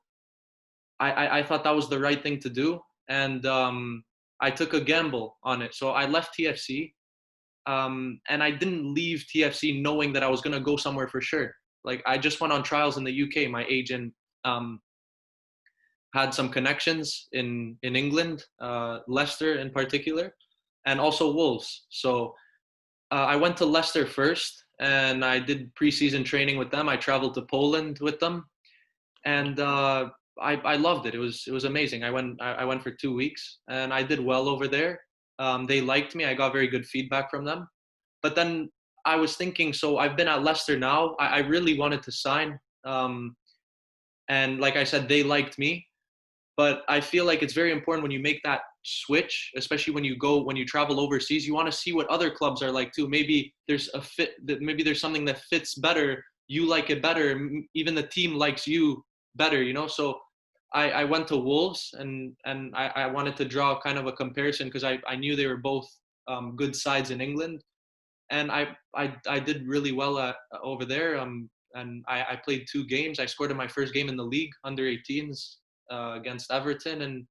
I thought that was the right thing to do. And I took a gamble on it. So I left TFC, and I didn't leave TFC knowing that I was going to go somewhere for sure. Like, I just went on trials in the UK. My agent had some connections in England, Leicester in particular, and also Wolves. So I went to Leicester first, and I did preseason training with them. I traveled to Poland with them, and I loved it. It was amazing. I went for 2 weeks, and I did well over there. They liked me. I got very good feedback from them. But then I was thinking, so I've been at Leicester now. I really wanted to sign, and like I said, they liked me. But I feel like it's very important when you make that switch, especially when you travel overseas. You want to see what other clubs are like too. Maybe there's a fit. Maybe there's something that fits better. You like it better. Even the team likes you better. So I went to Wolves, and I wanted to draw kind of a comparison because I knew they were both good sides in England, and I did really well over there. And I played 2 games. I scored in my first game in the league, under 18s, against Everton, and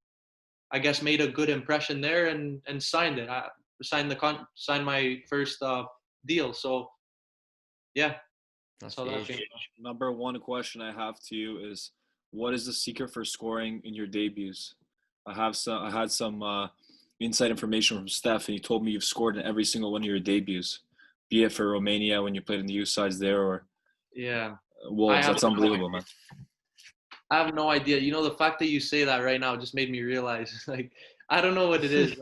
I guess made a good impression there, and signed it. I signed my first deal. So yeah, that's how that came. Number one question I have to you is, what is the secret for scoring in your debuts? I had some inside information from Steph, and he told me you've scored in every single one of your debuts, be it for Romania when you played in the youth sides there, or Wolves. That's unbelievable, man. I have no idea. The fact that you say that right now just made me realize, like, I don't know what it is.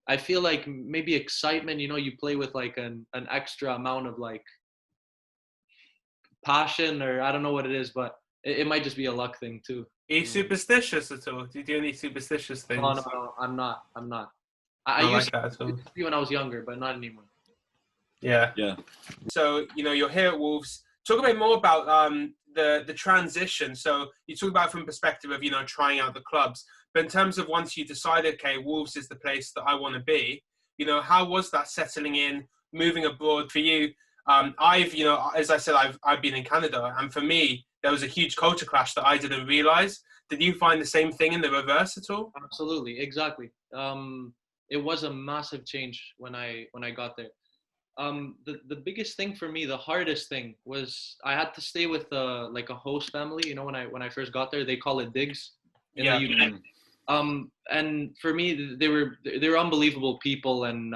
I feel like maybe excitement, you play with like an extra amount of like passion, or I don't know what it is, but it might just be a luck thing too. Are you superstitious at all? Do you do any superstitious things? No, I'm not. I used to be when I was younger, but not anymore. Yeah. So, you're here at Wolves. Talk a bit more about the transition. So you talk about it from the perspective of, trying out the clubs. But in terms of once you decided, okay, Wolves is the place that I want to be, how was that settling in, moving abroad for you? As I said, I've been in Canada. And for me, there was a huge culture clash that I didn't realize. Did you find the same thing in the reverse at all? Absolutely. Exactly. It was a massive change when I got there. The biggest thing for me, the hardest thing, was I had to stay with like a host family. When I first got there, they call it digs in the UK. And for me, they were unbelievable people, and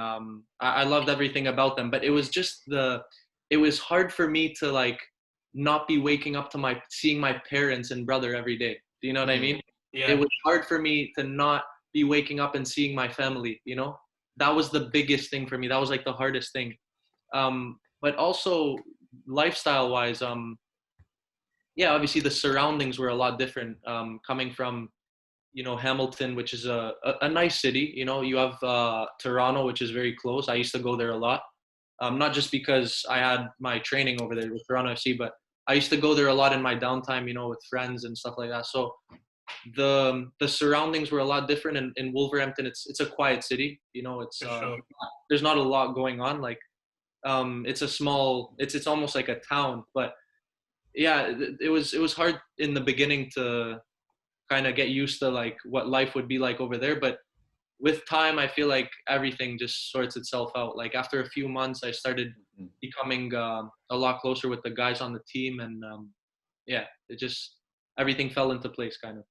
I loved everything about them. But it was just it was hard for me to like not be waking up to seeing my parents and brother every day. Do you know what I mean? Yeah. It was hard for me to not be waking up and seeing my family. That was the biggest thing for me. That was like the hardest thing. But also lifestyle wise, obviously the surroundings were a lot different. Coming from, Hamilton, which is a nice city. You have Toronto, which is very close. I used to go there a lot. Not just because I had my training over there with Toronto FC, but I used to go there a lot in my downtime, with friends and stuff like that. So the surroundings were a lot different. In Wolverhampton, it's a quiet city. It's sure. There's not a lot going on. Like, it's a small, it's almost like a town. But yeah, it was hard in the beginning to kind of get used to like what life would be like over there. But with time, I feel like everything just sorts itself out. Like after a few months, I started becoming a lot closer with the guys on the team, and it just, everything fell into place kind of.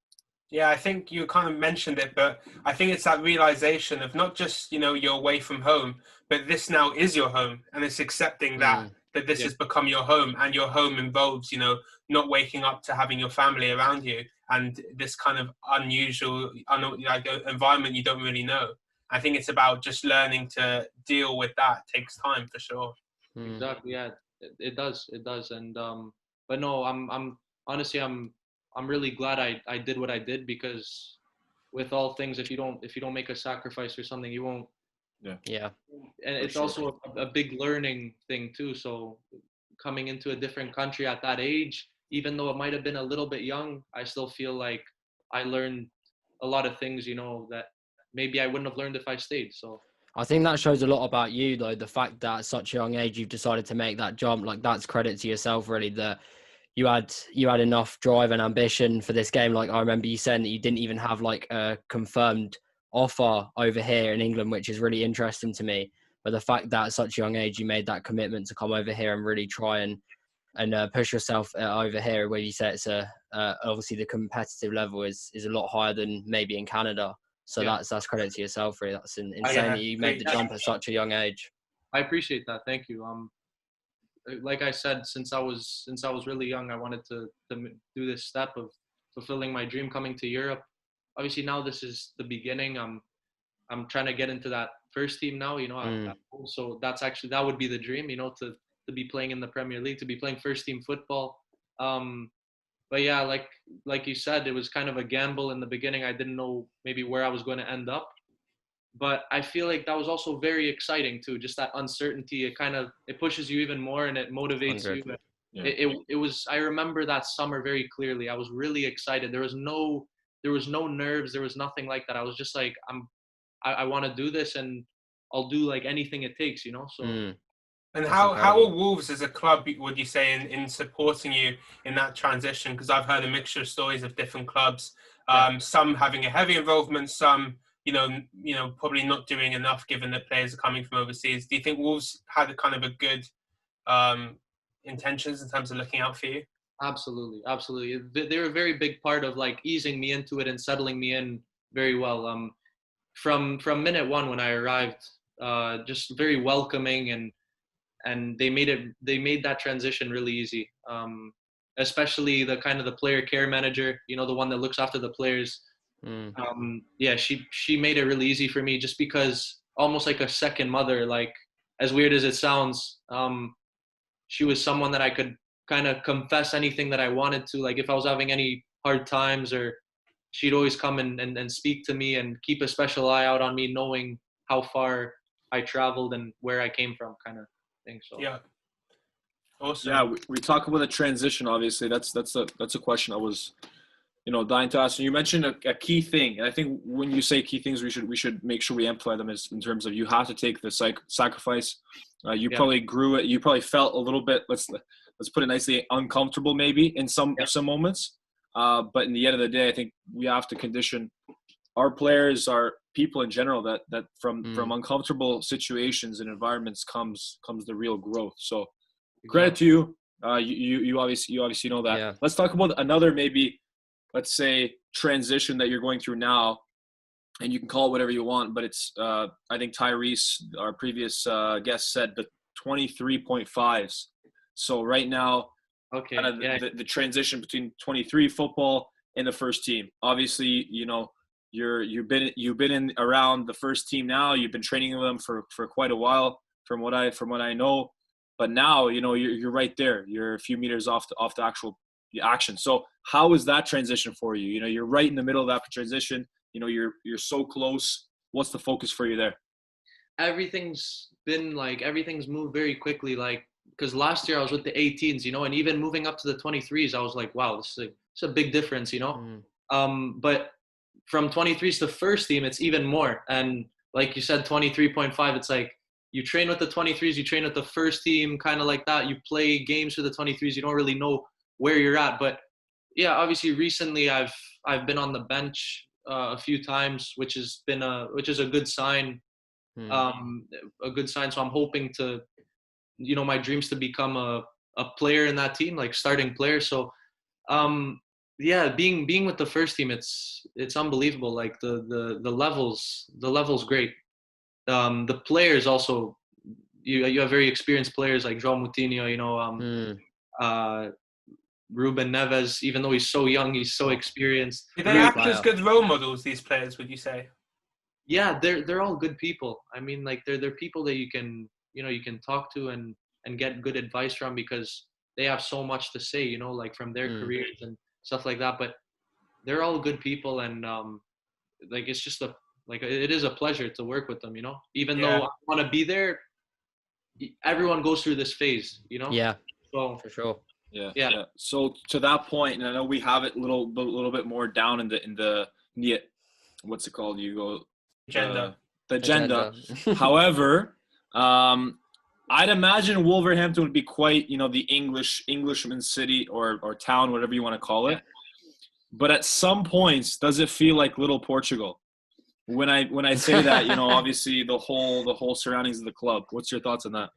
Yeah, I think you kind of mentioned it, but I think it's that realization of not just, you're away from home, but this now is your home, and it's accepting that this has become your home, and your home involves, not waking up to having your family around you and this kind of unusual, environment you don't really know. I think it's about just learning to deal with that. It takes time for sure. Exactly. Yeah, it does. And but no, I'm honestly, I'm really glad I did what I did, because with all things, if you don't make a sacrifice or something, you won't. Yeah. And it's also a big learning thing too. So coming into a different country at that age, even though it might have been a little bit young, I still feel like I learned a lot of things, that maybe I wouldn't have learned if I stayed. So I think that shows a lot about you, though. The fact that at such a young age you've decided to make that jump, like that's credit to yourself, really. That you had enough drive and ambition for this game. Like I remember you saying that you didn't even have like a confirmed offer over here in England, which is really interesting to me. But the fact that at such a young age you made that commitment to come over here and really try and push yourself over here, where you say it's obviously the competitive level is a lot higher than maybe in Canada. So that's credit to yourself, really. That's insane that you made the jump at such a young age. I appreciate that. Thank you. Like I said, since I was really young, I wanted to do this step of fulfilling my dream, coming to Europe. Obviously, now this is the beginning. I'm trying to get into that first team now. So that would be the dream. To be playing in the Premier League, to be playing first team football. But yeah, like you said, it was kind of a gamble in the beginning. I didn't know maybe where I was going to end up. But I feel like that was also very exciting too. Just that uncertainty, it pushes you even more and it motivates 100. You. Yeah. It was. I remember that summer very clearly. I was really excited. There was no nerves. There was nothing like that. I was just like, I want to do this, and I'll do like anything it takes. So. And how are Wolves as a club, would you say, in supporting you in that transition? Because I've heard a mixture of stories of different clubs. Some having a heavy involvement, some. Probably not doing enough given that players are coming from overseas. Do you think Wolves had a kind of a good intentions in terms of looking out for you? Absolutely. They were a very big part of like easing me into it and settling me in very well. From minute one when I arrived, just very welcoming and they made that transition really easy. Especially the kind of the player care manager, the one that looks after the players. She made it really easy for me, just because almost like a second mother, like as weird as it sounds. She was someone that I could kind of confess anything that I wanted to, like if I was having any hard times, or she'd always come and speak to me and keep a special eye out on me, knowing how far I traveled and where I came from, kind of thing. So yeah. Awesome. Yeah, we talk about the transition. Obviously, that's a question I was dying to ask. And you mentioned a key thing, and I think when you say key things, we should make sure we amplify them in terms of you have to take the sacrifice. You probably grew it. You probably felt a little bit, let's put it nicely, uncomfortable maybe in some moments. But in the end of the day, I think we have to condition our players, our people in general, that from uncomfortable situations and environments comes the real growth. So credit to you. You obviously know that. Yeah. Let's talk about another maybe, let's say, transition that you're going through now, and you can call it whatever you want, but it's, I think Tyrese, our previous guest, said the 23.5s. So right now, the transition between 23 football and the first team. Obviously, you've been in around the first team now. You've been training with them for quite a while, from what I know. But now, you're right there. You're a few meters off the actual action. So how is that transition for you? You're right in the middle of that transition. You're so close. What's the focus for you there? Everything's moved very quickly. Because last year I was with the 18s, and even moving up to the 23s, I was like, wow, this is a big difference, But from 23s to first team, it's even more. And like you said, 23.5, it's like you train with the 23s, you train with the first team, kind of like that. You play games for the 23s. You don't really know where you're at. But yeah, obviously recently I've been on the bench a few times, which is a good sign. A good sign. So I'm hoping to, my dreams to become a player in that team, like starting player. So being with the first team, it's unbelievable. Like the levels great. The players also, you have very experienced players like João Moutinho, Ruben Neves. Even though he's so young, he's so experienced. Do they act as good role models, these players, would you say? Yeah, they're all good people. I mean, like they're people that you can talk to and get good advice from, because they have so much to say, like from their careers and stuff like that. But they're all good people, and it's just it is a pleasure to work with them, even though I want to be there. Everyone goes through this phase, Yeah, so for sure. Yeah. So to that point, and I know we have it a little bit more down in the what's it called? You go agenda. The agenda. However, I'd imagine Wolverhampton would be quite, the Englishman city or town, whatever you want to call it. But at some points, does it feel like little Portugal? when I say that, you know, obviously the whole surroundings of the club. What's your thoughts on that?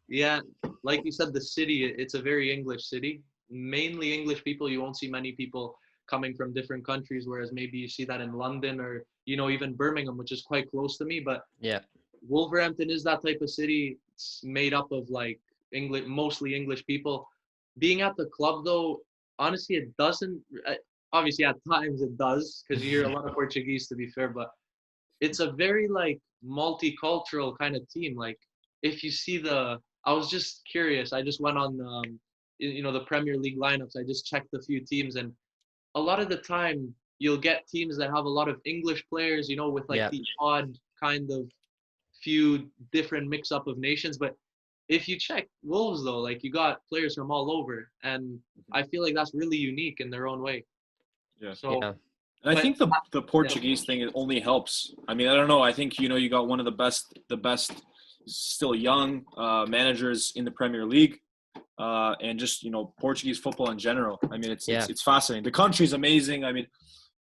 Yeah, like you said, the city, it's a very English city. Mainly English people. You won't see many people coming from different countries, whereas maybe you see that in London or, you know, even Birmingham, which is quite close to me. But Yeah. Wolverhampton is that type of city. It's made up of like English, mostly English people. Being at the club, though, honestly, it doesn't. Obviously, at times it does, because you hear a lot of Portuguese, to be fair. But it's a very like multicultural kind of team. Like if you see I was just curious. I just went on, you know, the Premier League lineups. I just checked a few teams, and a lot of the time you'll get teams that have a lot of English players, you know, with like the odd kind of few different mix up of nations. But if you check Wolves, though, like you got players from all over, and I feel like that's really unique in their own way. Yeah. So, and I think the Portuguese thing, it only helps. I mean, I don't know. I think, you know, you got one of the best still young managers in the Premier League, and just, you know, Portuguese football in general. I mean, it's fascinating. The country's amazing. I mean,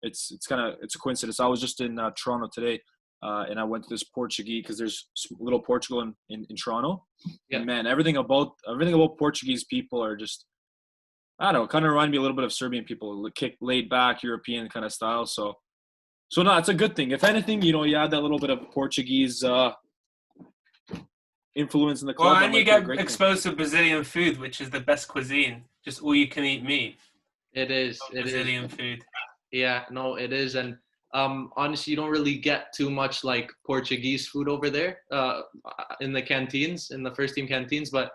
it's a coincidence. I was just in Toronto today, and I went to this Portuguese, because there's little Portugal in Toronto. Yeah. And man, everything about Portuguese people are just, I don't know, kind of remind me a little bit of Serbian people, laid back European kind of style. So no, it's a good thing. If anything, you know, you add that little bit of Portuguese influence in the club. Well, and you get exposed to Brazilian food, which is the best cuisine. Just all you can eat meat. It is. Brazilian food. Yeah, no, it is. And honestly, you don't really get too much like Portuguese food over there in the canteens, in the first team canteens. But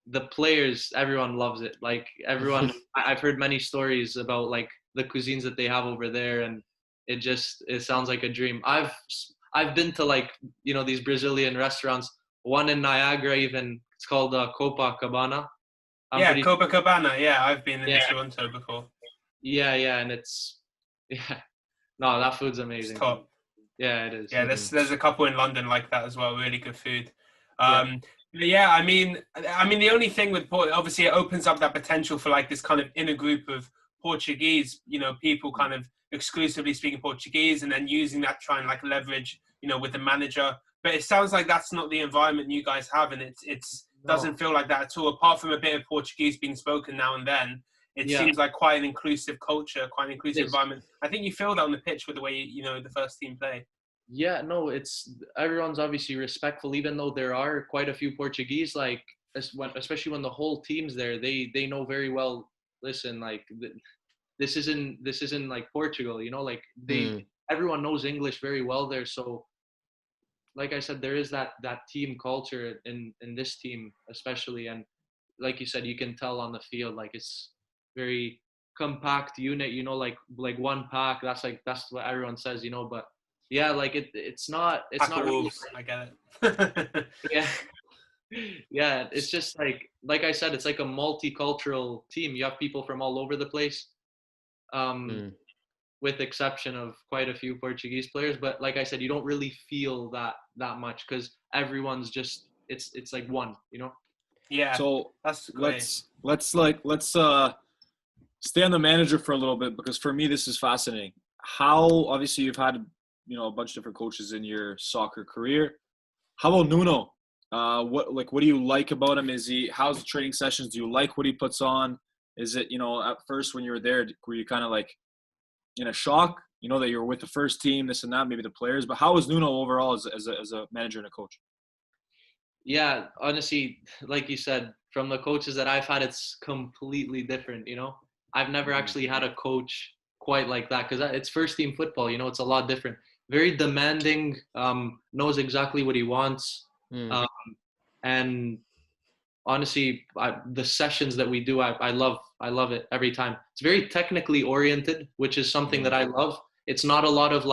the players, everyone loves it. Like everyone, I've heard many stories about like the cuisines that they have over there, and it sounds like a dream. I've been to like, you know, these Brazilian restaurants, one in Niagara even, it's called Copacabana. Copacabana. Yeah, I've been in Toronto before. Yeah, and no, that food's amazing. It's top. Yeah, it is. Yeah, there's a couple in London like that as well. Really good food. Yeah, I mean, the only thing with obviously it opens up that potential for like this kind of inner group of Portuguese, you know, people kind of exclusively speaking Portuguese, and then using that to try and like leverage, you know, with the manager. But it sounds like that's not the environment you guys have, and it doesn't feel like that at all. Apart from a bit of Portuguese being spoken now and then, it seems like quite an inclusive culture, quite an inclusive environment. I think you feel that on the pitch with the way, you know, the first team play. Yeah, no, everyone's obviously respectful, even though there are quite a few Portuguese, like especially when the whole team's there, they know very well. Listen, like this isn't like Portugal, you know, like everyone knows English very well there. So, like I said, there is that team culture in this team especially, and like you said, you can tell on the field, like it's very compact unit, you know, like one pack. That's what everyone says, you know, but. Yeah, like it's not really, I get it. Yeah, it's just like I said, it's like a multicultural team. You have people from all over the place, with exception of quite a few Portuguese players. But like I said, you don't really feel that much because everyone's just it's like one, you know. Yeah. So that's let's stay on the manager for a little bit, because for me this is fascinating. How obviously you've had, you know, a bunch of different coaches in your soccer career. How about Nuno? What do you like about him? How's the training sessions? Do you like what he puts on? Is it, you know, at first when you were there, were you kind of like in a shock, you know, that you were with the first team, this and that, maybe the players, but how is Nuno overall as a manager and a coach? Yeah, honestly, like you said, from the coaches that I've had, it's completely different, you know. I've never actually had a coach quite like that, because it's first team football, you know, it's a lot different. Very demanding, knows exactly what he wants. And honestly, the sessions that we do, I love it every time. It's very technically oriented, which is something that I love. It's not a lot of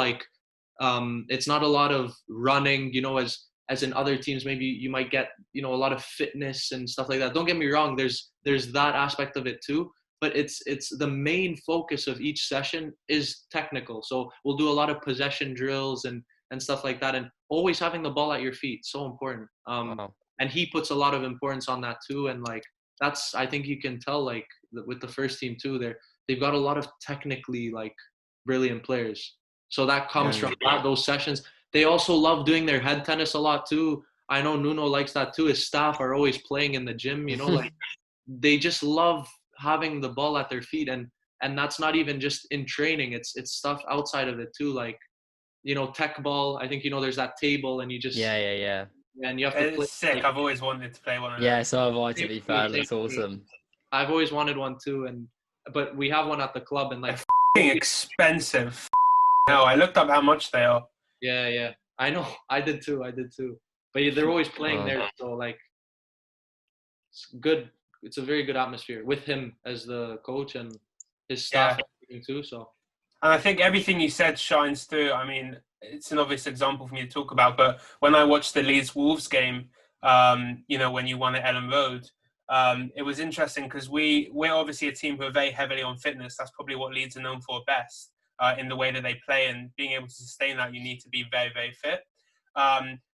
running, you know, as in other teams, maybe you might get, you know, a lot of fitness and stuff like that. Don't get me wrong. There's that aspect of it too. But it's the main focus of each session is technical. So we'll do a lot of possession drills and stuff like that. And always having the ball at your feet, so important. And he puts a lot of importance on that too. And like, I think you can tell, like with the first team too, they've got a lot of technically like brilliant players. So that comes from those sessions. They also love doing their head tennis a lot too. I know Nuno likes that too. His staff are always playing in the gym, you know, like they just love having the ball at their feet. And that's not even just in training. It's stuff outside of it too. Like, you know, tech ball. I think, you know, there's that table and you just, Yeah. and you have to play. It's sick. I've always wanted to play one of them. Yeah, so have I, to be fair. That's awesome. I've always wanted one too. But we have one at the club and like. They're expensive. No, I looked up how much they are. Yeah. I know. I did too. But they're always playing there. So like, it's good. It's a very good atmosphere with him as the coach and his staff too. So, and I think everything you said shines through. I mean, it's an obvious example for me to talk about, but when I watched the Leeds Wolves game, you know, when you won at Ellen Road, it was interesting because we're obviously a team who are very heavily on fitness. That's probably what Leeds are known for best in the way that they play, and being able to sustain that, you need to be very, very fit.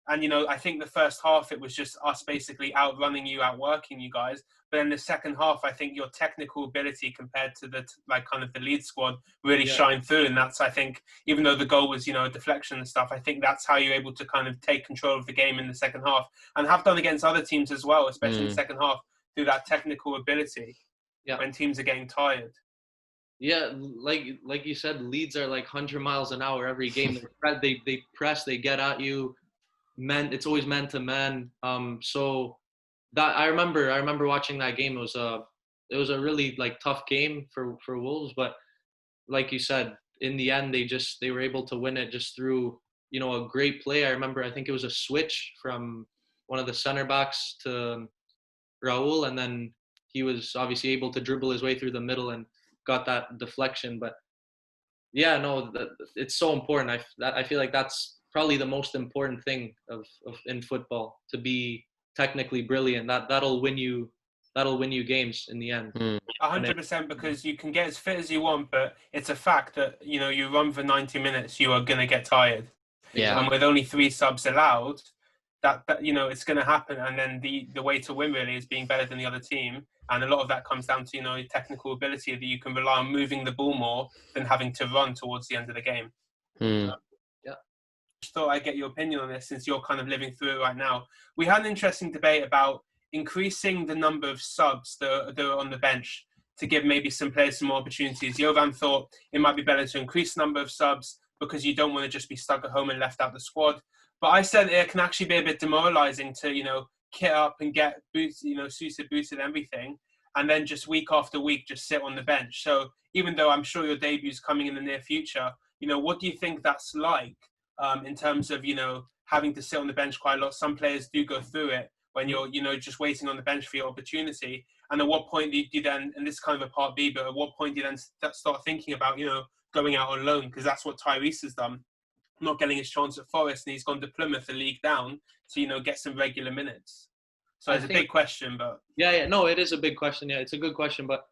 And, you know, I think the first half, it was just us basically outrunning you, outworking you guys. But in the second half, I think your technical ability compared to the, like, kind of the lead squad really shined through. And that's, I think, even though the goal was, you know, a deflection and stuff, I think that's how you're able to kind of take control of the game in the second half, and have done against other teams as well, especially in the second half, through that technical ability when teams are getting tired. Yeah, like you said, Leeds are like 100 miles an hour every game. They press, they get at you. It's always man to man. So that I remember watching that game. It was a really like tough game for Wolves, but like you said, in the end they were able to win it just through, you know, a great play. I think it was a switch from one of the center backs to Raul, and then he was obviously able to dribble his way through the middle and got that deflection. But yeah, no, it's so important. I feel like that's probably the most important thing of in football, to be technically brilliant. That'll win you games in the end. 100%, because you can get as fit as you want, but it's a fact that, you know, you run for 90 minutes, you are going to get tired. Yeah. And with only 3 subs allowed, that you know, it's going to happen. And then the way to win really is being better than the other team. And a lot of that comes down to, you know, your technical ability, that you can rely on moving the ball more than having to run towards the end of the game. Just thought I'd get your opinion on this, since you're kind of living through it right now. We had an interesting debate about increasing the number of subs that are on the bench to give maybe some players some more opportunities. Jovan thought it might be better to increase the number of subs because you don't want to just be stuck at home and left out the squad. But I said it can actually be a bit demoralising to, you know, kit up and get boots, you know, suited, booted, everything, and then just week after week just sit on the bench. So even though I'm sure your debut's coming in the near future, you know, what do you think that's like in terms of, you know, having to sit on the bench quite a lot? Some players do go through it when you're, you know, just waiting on the bench for your opportunity. And at what point do you then, and this is kind of a part B, but at what point do you then start thinking about, you know, going out on loan? Because that's what Tyrese has done, not getting his chance at Forest, and he's gone to Plymouth, a league down, to, you know, get some regular minutes. So it's a big question, but... Yeah, no, it is a big question. Yeah, it's a good question, but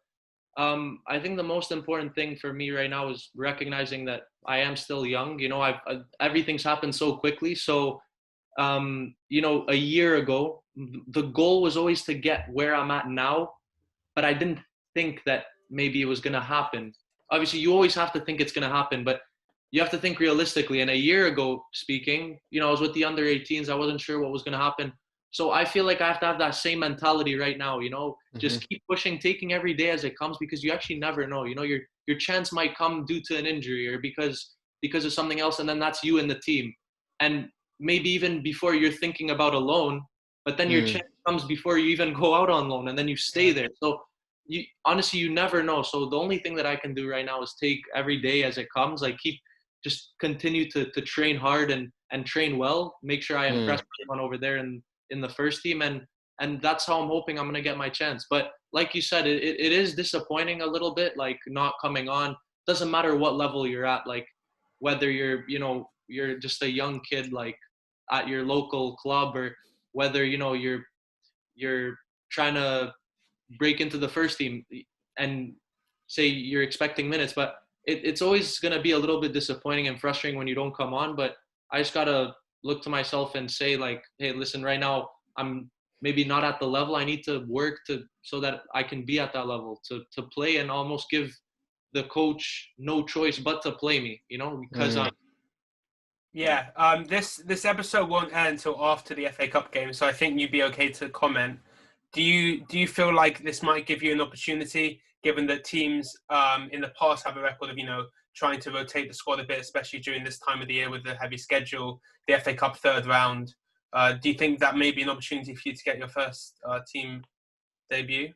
I think the most important thing for me right now is recognizing that I am still young. You know, everything's happened so quickly. So, you know, a year ago, the goal was always to get where I'm at now, but I didn't think that maybe it was going to happen. Obviously, you always have to think it's going to happen, but you have to think realistically. And a year ago, speaking, you know, I was with the under 18s. I wasn't sure what was going to happen. So I feel like I have to have that same mentality right now, you know, just keep pushing, taking every day as it comes, because you actually never know, you know, your chance might come due to an injury or because of something else. And then that's you and the team. And maybe even before you're thinking about a loan, but then your chance comes before you even go out on loan, and then you stay there. So honestly, you never know. So the only thing that I can do right now is take every day as it comes, like just continue to train hard and train well, make sure I impress everyone over there in the first team, and that's how I'm hoping I'm going to get my chance. But like you said, it is disappointing a little bit, like not coming on. Doesn't matter what level you're at, like whether you're just a young kid like at your local club, or whether, you know, you're trying to break into the first team and say you're expecting minutes. But it's always going to be a little bit disappointing and frustrating when you don't come on. But I just got to look to myself and say, like, hey, listen, right now I'm maybe not at the level. I need to work so that I can be at that level, to play and almost give the coach no choice but to play me, you know, because this episode won't air until after the FA Cup game, so I think you'd be okay to comment. Do you feel like this might give you an opportunity, given that teams in the past have a record of, you know, trying to rotate the squad a bit, especially during this time of the year with the heavy schedule, the FA Cup third round? Do you think that may be an opportunity for you to get your first team debut?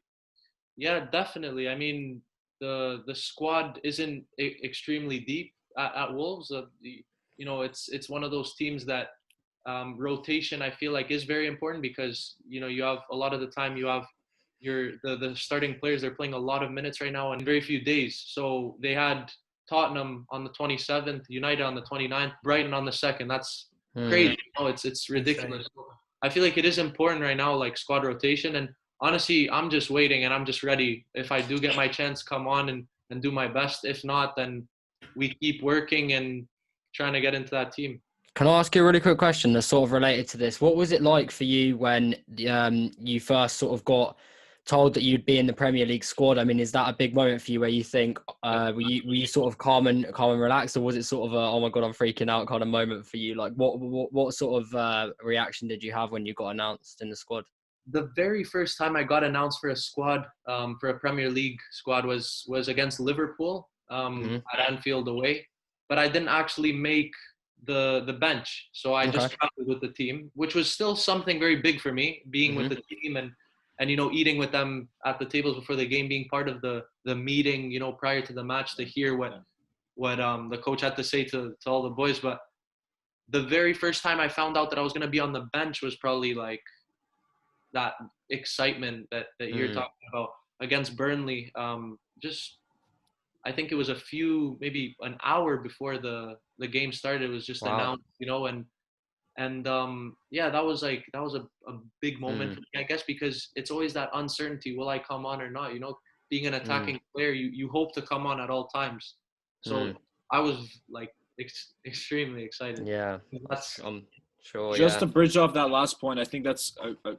Yeah, definitely. I mean, the squad isn't extremely deep at Wolves. You know, it's one of those teams that rotation, I feel like, is very important because, you know, you have a lot of the time you have the starting players, they're playing a lot of minutes right now in very few days. So they had Tottenham on the 27th, United on the 29th, Brighton on the 2nd. That's crazy. You know, it's ridiculous. I feel like it is important right now, like squad rotation. And honestly, I'm just waiting and I'm just ready. If I do get my chance, come on and do my best. If not, then we keep working and trying to get into that team. Can I ask you a really quick question that's sort of related to this? What was it like for you when you first sort of got told that you'd be in the Premier League squad? I mean, is that a big moment for you where you think, were you sort of calm and relaxed, or was it sort of a, oh my God, I'm freaking out kind of moment for you? Like what sort of reaction did you have when you got announced in the squad? The very first time I got announced for a squad, for a Premier League squad was against Liverpool at Anfield away, but I didn't actually make the bench. So I just traveled with the team, which was still something very big for me, being with the team and, you know, eating with them at the tables before the game, being part of the meeting, you know, prior to the match to hear what the coach had to say to all the boys. But the very first time I found out that I was going to be on the bench was probably like that excitement that you're talking about against Burnley. I think it was maybe an hour before the game started. It was just announced, you know, and that was a big moment for me, I guess, because it's always that uncertainty. Will I come on or not? You know, being an attacking player, you hope to come on at all times. So I was like extremely excited. Yeah, that's sure. Just to bridge off that last point, I think that's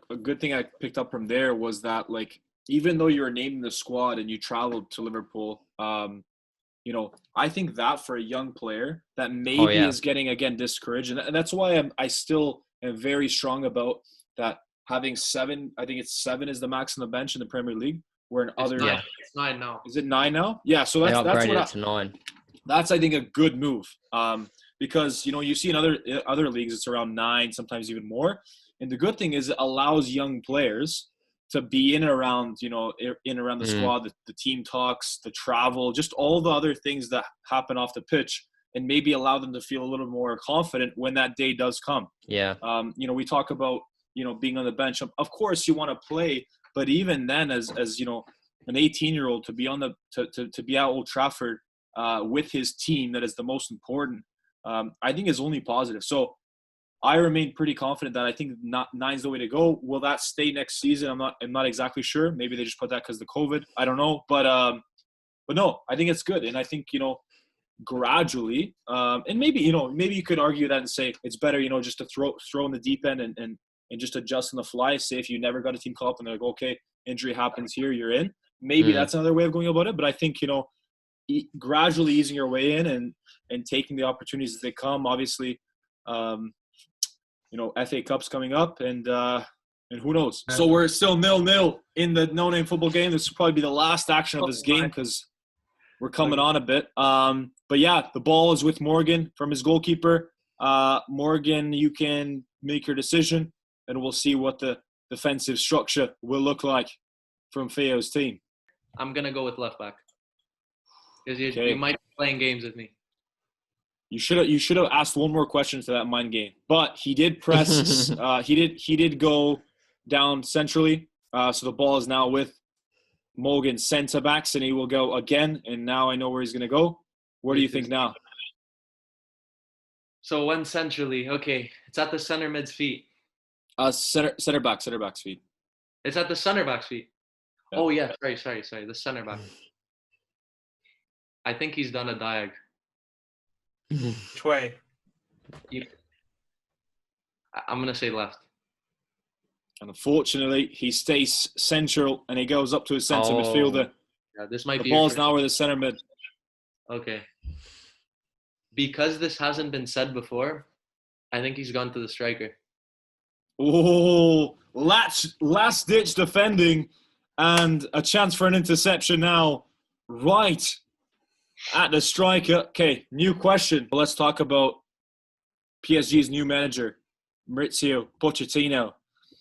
a good thing I picked up from there was that, like, even though you were named in the squad and you traveled to Liverpool, you know, I think that for a young player that maybe is getting, again, discouraged. And that's why I still am very strong about that having 7, I think it's 7 is the max on the bench in the Premier League. Where in it's 9 now. Is it 9 now? Yeah, so that's upgraded it to 9. That's, I think, a good move. Because, you know, you see in other leagues, it's around 9, sometimes even more. And the good thing is it allows young players to be in and around, you know, the squad, the team talks, the travel, just all the other things that happen off the pitch, and maybe allow them to feel a little more confident when that day does come. Yeah. You know, we talk about, you know, being on the bench. Of course, you want to play, but even then, as you know, an 18-year-old to be to be at Old Trafford with his team, that is the most important. I think is only positive. So I remain pretty confident that I think 9's the way to go. Will that stay next season? I'm not exactly sure. Maybe they just put that because of the COVID. I don't know. But no, I think it's good. And I think, you know, gradually, and maybe you could argue that and say it's better, you know, just to throw in the deep end and just adjust on the fly. Say if you never got a team call up and they're like, okay, injury happens here, you're in. Maybe that's another way of going about it. But I think, you know, gradually easing your way in and taking the opportunities as they come. Obviously, you know, FA Cup's coming up, and who knows? So we're still 0-0 in the no-name football game. This will probably be the last action of this game because we're coming on a bit. But yeah, the ball is with Morgan from his goalkeeper. Morgan, you can make your decision, and we'll see what the defensive structure will look like from Theo's team. I'm gonna go with left back because you might be playing games with me. You should have asked one more question to that mind game, but he did press. He did go down centrally. So the ball is now with Morgan centre backs, and he will go again. And now I know where he's going to go. Where do you think now? So when centrally, okay, it's at the center mid's feet. Center back's feet. It's at the center back's feet. Yeah. Oh yeah, sorry. The center back. I think he's done a diag. Which way? I'm gonna say left. And unfortunately, he stays central and he goes up to his centre midfielder. Yeah, this might be. The ball's now with the centre mid. Okay. Because this hasn't been said before, I think he's gone to the striker. Oh, last ditch defending and a chance for an interception now. Right at the striker. Okay, new question. Let's talk about PSG's new manager, Mauricio Pochettino.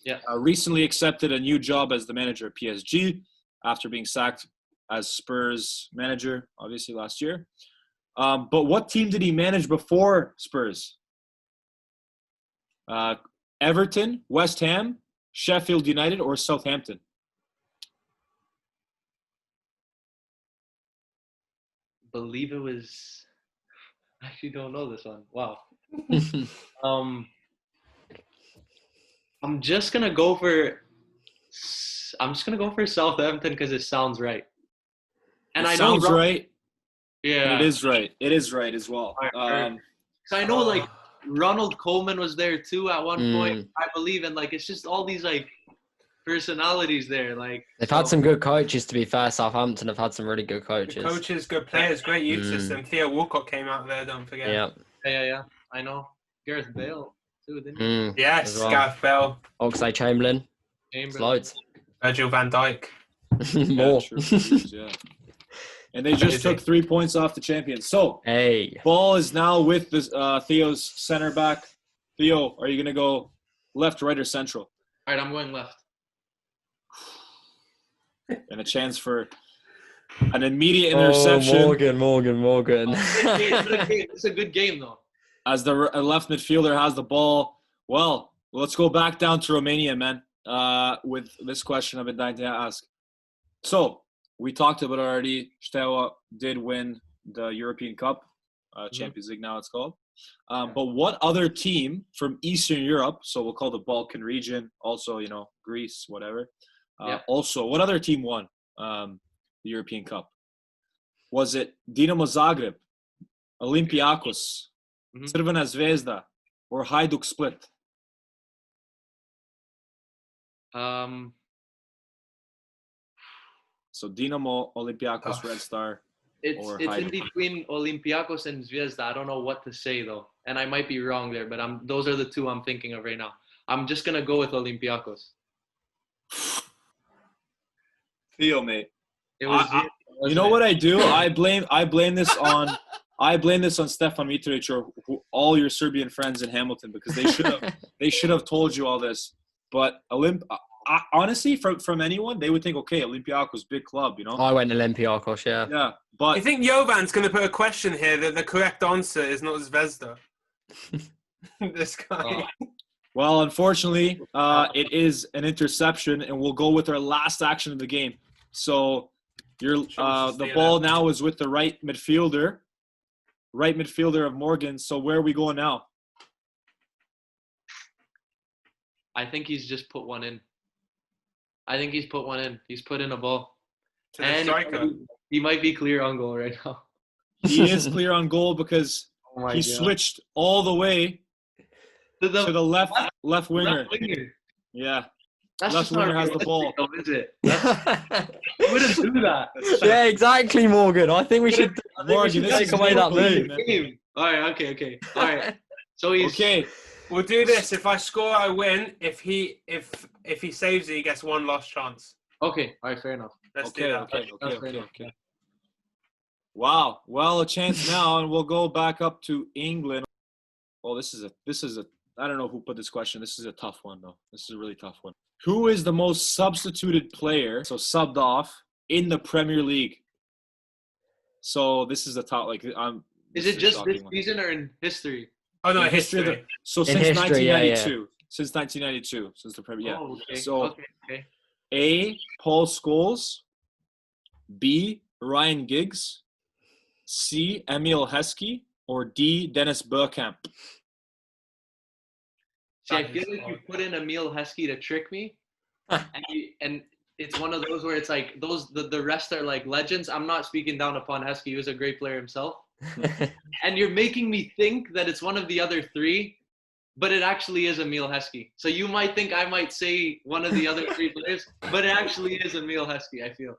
Yeah. Recently accepted a new job as the manager of PSG after being sacked as Spurs manager, obviously last year. But what team did he manage before Spurs? Everton, West Ham, Sheffield United, or Southampton? Believe it was. I actually don't know this one. Wow. I'm just gonna go for Southampton because it sounds right. And It I sounds know right. Yeah, And it is right. It is right as well. So I know like Ronald Koeman was there too at one point. I believe, and like it's just all these like personalities there. Like they've had some good coaches. To be fair, Southampton have had some really good coaches. Good coaches, good players, great youth system. Theo Walcott came out there. Don't forget. Yeah. I know Gareth Bale too, didn't he? Yes, well. Gareth Bale, Oxlade-Chamberlain, loads. Virgil van Dijk. More. Yeah. And they just took 3 points off the champions. So, ball is now with this, Theo's center back. Theo, are you going to go left, right, or central? All right, I'm going left. And a chance for an immediate interception. Morgan. It's a good game, though. As the left midfielder has the ball. Well, let's go back down to Romania, man, with this question I've been dying to ask. So, we talked about it already. Steaua did win the European Cup, Champions League now it's called. But what other team from Eastern Europe, so we'll call the Balkan region, also, Greece, whatever. Also, what other team won the European Cup? Was it Dinamo Zagreb, Olympiacos, Crvena Zvezda, or Hajduk Split? So Dinamo, Olympiacos, Red Star, It's in between Olympiacos and Zvezda. I don't know what to say though, and I might be wrong there, but those are the two I'm thinking of right now. I'm just gonna go with Olympiacos. Theo, mate. It was. You know what I do? I blame this on Stefan Mitrovic or all your Serbian friends in Hamilton because they should have told you all this. But honestly, from anyone, they would think, okay, Olympiacos, big club, I went Olympiacos, yeah. Yeah, but you think Jovan's going to put a question here that the correct answer is not Zvezda? This guy. Well, unfortunately, it is an interception, and we'll go with our last action of the game. So, the ball now is with the right midfielder of Morgan. So, where are we going now? I think he's just put one in. He's put in a ball. To the striker. He might be clear on goal right now. He is clear on goal because he switched all the way to the left winger. Yeah. That's left winger has the ball. Though, is it? We wouldn't do that. Yeah, exactly, Morgan. I think we should take away that move. All right, okay. All right. So he's okay. We'll do this. If I score, I win. If he saves it, he gets one last chance. Okay. All right. Fair enough. Let's do that. Okay. Wow. Well, a chance now, and we'll go back up to England. Well, this is a. I don't know who put this question. This is a tough one, though. This is a really tough one. Who is the most substituted player, so subbed off, in the Premier League? So this is a top. Is it just this season or in history? Oh no, history. Since 1992. Since 1992, since the Premier. Yeah. Oh, okay. So okay. A. Paul Scholes. B. Ryan Giggs. C. Emil Heskey. Or D. Dennis Bergkamp. See, I feel like you put in Emil Heskey to trick me, and it's one of those where it's like the rest are like legends. I'm not speaking down upon Heskey; he was a great player himself. And you're making me think that it's one of the other three, but it actually is Emil Heskey. So you might think I might say one of the other three players, but it actually is Emil Heskey, I feel.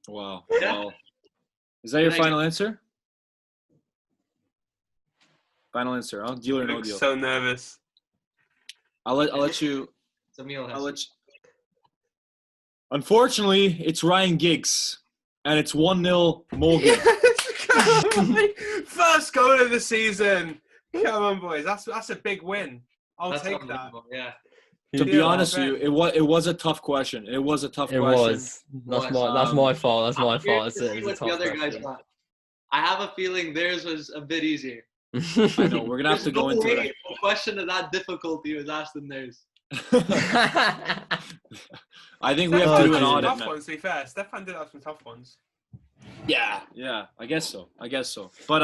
Wow. Yeah. Well, Is that your final answer? Final answer, huh? Deal or no deal? So nervous. I'll let you. Emil has I'll let you. Unfortunately, it's Ryan Giggs, and it's 1-0 Morgan. First goal of the season. Come on, boys. That's a big win. That's take that. Yeah. To be honest with you, it was a tough question. It was a tough question. Was. That's my fault. That's my fault. It was a tough question. I have a feeling theirs was a bit easier. I know. We're gonna have to go into it. A question of that difficulty was asked in theirs. I think we have to do an audit. Tough ones, to be fair. Stefan did have some tough ones. Yeah. I guess so. But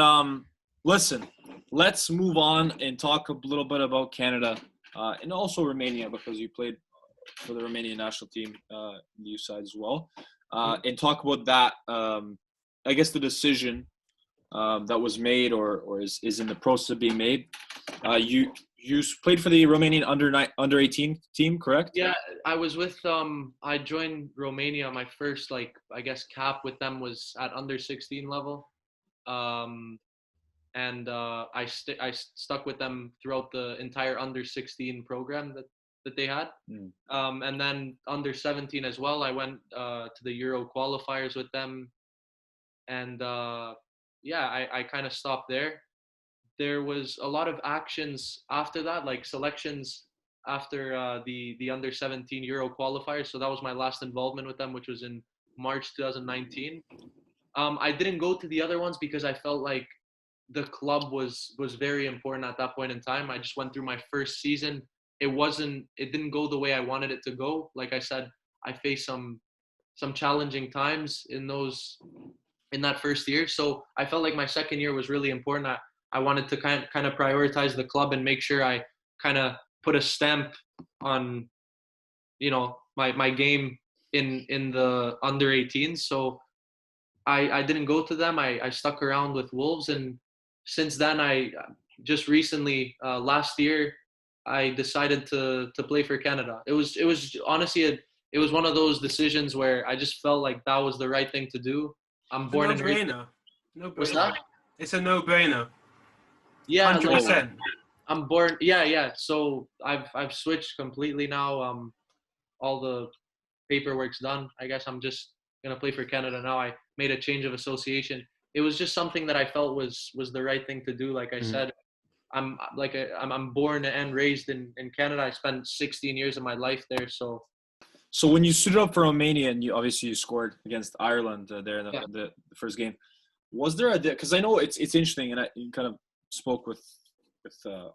listen, let's move on and talk a little bit about Canada and also Romania, because you played for the Romanian national team, the youth side as well, and talk about that. I guess the decision that was made or is in the process of being made. You played for the Romanian under 18 team, correct? Yeah, I was with I joined Romania. My first cap with them was at under 16 level, and I stuck with them throughout the entire under 16 program that they had, and then under 17 as well. I went to the Euro qualifiers with them, and I kind of stopped there. There was a lot of actions after that, like selections after the under 17 Euro qualifiers. So that was my last involvement with them, which was in March 2019. I didn't go to the other ones because I felt like the club was very important at that point in time. I just went through my first season. It didn't go the way I wanted it to go. Like I said, I faced some challenging times in that first year. So I felt like my second year was really important. I wanted to kind of prioritize the club and make sure I kind of put a stamp on, my game in the under 18s. So I didn't go to them. I stuck around with Wolves, and since then I just recently last year I decided to play for Canada. It was honestly it was one of those decisions where I just felt like that was the right thing to do. I'm born and raised. No-brainer. What's that? It's a no-brainer. Yeah, 100%. I'm born. Yeah. So I've switched completely now. All the paperwork's done. I guess I'm just gonna play for Canada now. I made a change of association. It was just something that I felt was the right thing to do. Like I said, I'm born and raised in Canada. I spent 16 years of my life there. So when you suited up for Romania and you scored against Ireland there in the first game, was there because I know it's interesting, and you kind of spoke with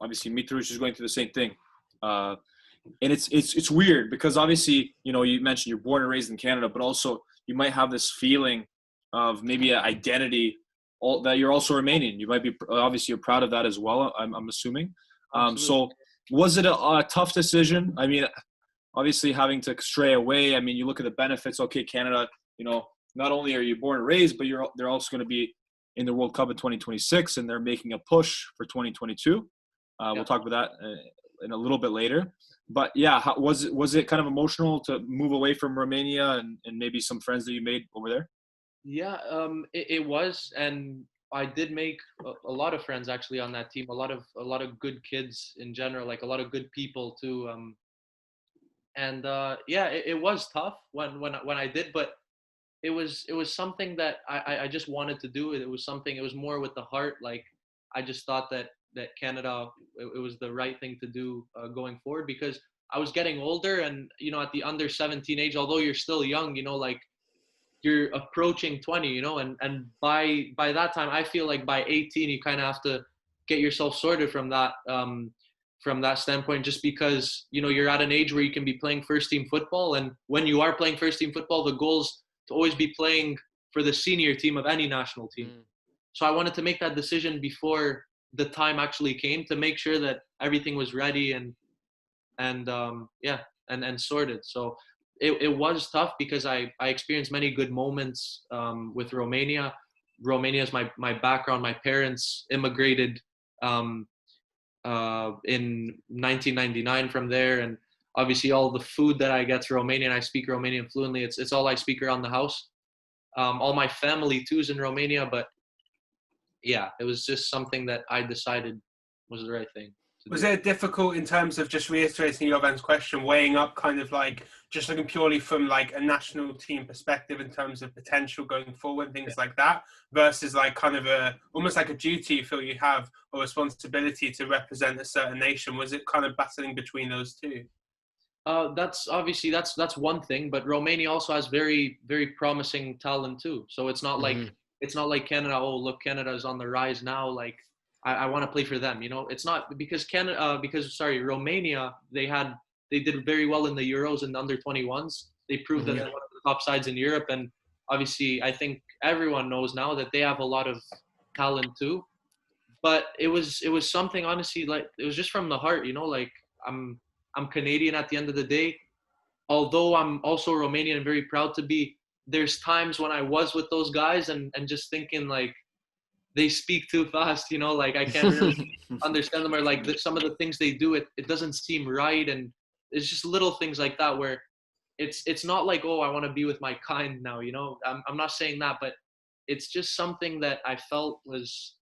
obviously Mitrush is going through the same thing, and it's weird because obviously you mentioned you're born and raised in Canada, but also you might have this feeling of maybe an identity that you're also Romanian. You might be obviously you're proud of that as well. I'm assuming. So was it a tough decision? I mean, obviously having to stray away. I mean, you look at the benefits. Okay, Canada. Not only are you born and raised, but they're also going to be in the World Cup in 2026, and they're making a push for 2022. We'll talk about that in a little bit later. But yeah, was it kind of emotional to move away from Romania and maybe some friends that you made over there? Yeah, it was, and I did make a lot of friends actually on that team. A lot of good kids in general, like a lot of good people too. It was tough when I did, but it was something that I just wanted to do. It was more with the heart. Like I just thought that Canada, it was the right thing to do going forward, because I was getting older, and at the under 17 age, although you're still young, like you're approaching 20, and by that time, I feel like by 18 you kind of have to get yourself sorted from that standpoint, just because you're at an age where you can be playing first team football, and when you are playing first team football, the goal's to always be playing for the senior team of any national team. So I wanted to make that decision before the time actually came, to make sure that everything was ready and sorted. So it was tough because I experienced many good moments with Romania. Romania is my background. My parents immigrated in 1999 from there, and obviously all the food that I get to Romanian, I speak Romanian fluently. It's all I speak around the house. All my family too is in Romania, but yeah, it was just something that I decided was the right thing. Was it difficult in terms of, just reiterating Jovan's question, weighing up kind of like just looking purely from like a national team perspective in terms of potential going forward, things like that, versus like kind of almost like a duty you feel you have, or responsibility to represent a certain nation? Was it kind of battling between those two? That's obviously that's one thing, but Romania also has very, very promising talent too. So it's not like Canada. Oh, look, Canada is on the rise now. Like I want to play for them. You know, it's not because Romania, they did very well in the Euros and the under-21s. They proved that they're one of the top sides in Europe, and obviously I think everyone knows now that they have a lot of talent too. But it was something, honestly, like it was just from the heart. You know, like I'm Canadian at the end of the day. Although I'm also Romanian and very proud to be, there's times when I was with those guys and just thinking like they speak too fast, you know, like I can't really understand them, or like some of the things they do, it doesn't seem right. And it's just little things like that where it's not like, oh, I want to be with my kind now, you know. I'm not saying that, but it's just something that I felt was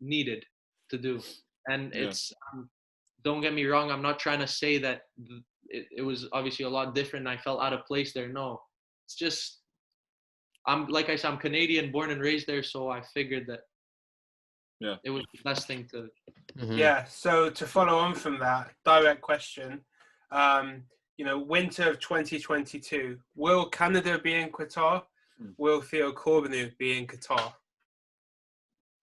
needed to do. And it's don't get me wrong, I'm not trying to say that it was obviously a lot different and I felt out of place there. No, it's just like I said, I'm Canadian, born and raised there, so I figured that it was the best thing to. Yeah. So to follow on from that, direct question, you know, winter of 2022, will Canada be in Qatar? Will Theo Corbeanu be in Qatar?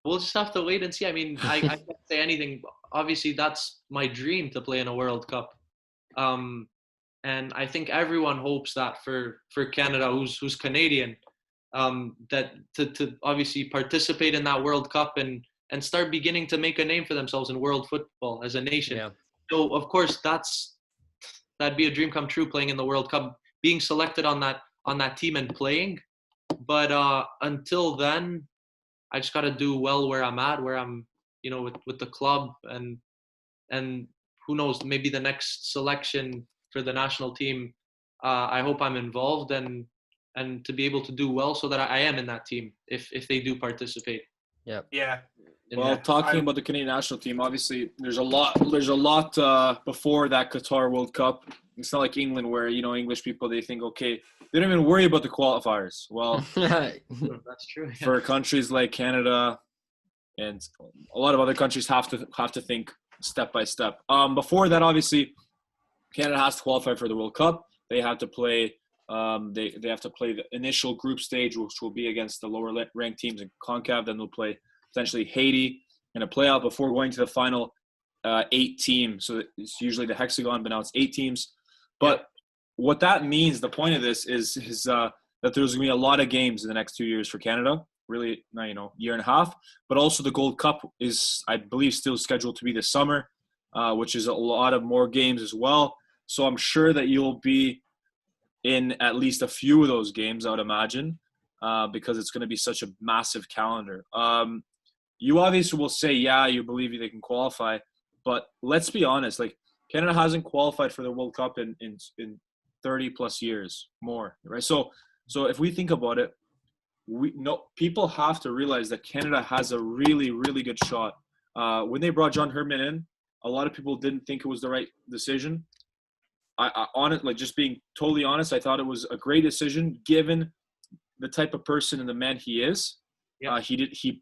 We'll just have to wait and see. I mean, I can't say anything. Obviously, that's my dream, to play in a World Cup. And I think everyone hopes that for Canada, who's Canadian, that to obviously participate in that World Cup and start beginning to make a name for themselves in world football as a nation. Yeah. So of course that'd be a dream come true, playing in the World Cup, being selected on that team and playing. But until then, I just got to do well where I'm at, where I'm, you know, with the club, and who knows, maybe the next selection for the national team, I hope I'm involved and to be able to do well so that I am in that team if they do participate. Yeah. Yeah. Well, talking about the Canadian national team, obviously there's a lot before that Qatar World Cup. It's not like England where, you know, English people, they think, okay, they don't even worry about the qualifiers. Well, that's true. Yeah. For countries like Canada and a lot of other countries have to think step by step. Before that, obviously, Canada has to qualify for the World Cup. They have to play. They have to play the initial group stage, which will be against the lower ranked teams in CONCACAF. Then they'll play potentially Haiti in a playoff before going to the final 8 teams. So it's usually the hexagon, but now it's 8 teams. But what that means, the point of this is that there's going to be a lot of games in the next 2 years for Canada. Really, you know, year and a half. But also the Gold Cup is, I believe, still scheduled to be this summer, which is a lot of more games as well. So I'm sure that you'll be in at least a few of those games, I would imagine, because it's going to be such a massive calendar. You obviously will say, yeah, you believe they can qualify, but let's be honest, like Canada hasn't qualified for the World Cup in 30 plus years more, right? So if we think about it, people have to realize that Canada has a really, really good shot. When they brought John Herman in, a lot of people didn't think it was the right decision. Just being totally honest, I thought it was a great decision given the type of person and the man he is. Yeah. He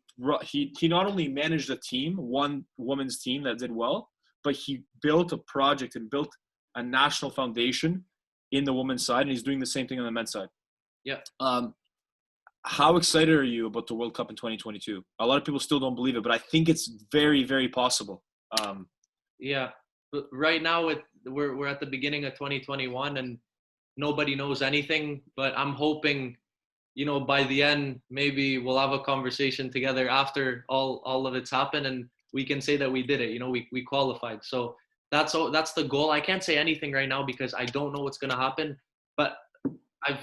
not only managed a team, one women's team that did well, but he built a project and built a national foundation in the women's side, and he's doing the same thing on the men's side. Yeah. How excited are you about the World Cup in 2022? A lot of people still don't believe it, but I think it's very, very possible. Yeah. But right now we're at the beginning of 2021 and nobody knows anything, but I'm hoping, you know, by the end, maybe we'll have a conversation together after all of it's happened and we can say that we did it, you know, we qualified. So that's the goal. I can't say anything right now because I don't know what's going to happen, but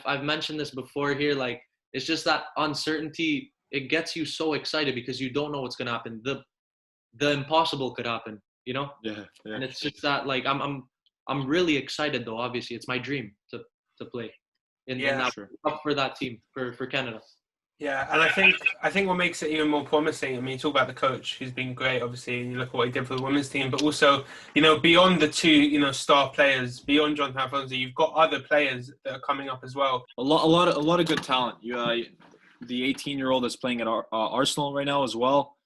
I've mentioned this before here. Like, it's just that uncertainty, it gets you so excited because you don't know what's going to happen. The impossible could happen, you know? Yeah. And it's just that, like, I'm really excited though. Obviously it's my dream to play. in that sure. up for that team for Canada. Yeah, and I think what makes it even more promising, I mean, you talk about the coach who's been great, obviously, and you look at what he did for the women's team, but also, beyond the two, star players, beyond Jonathan Alfonso, you've got other players that are coming up as well. A lot of good talent. The 18-year-old that's playing at Arsenal right now as well.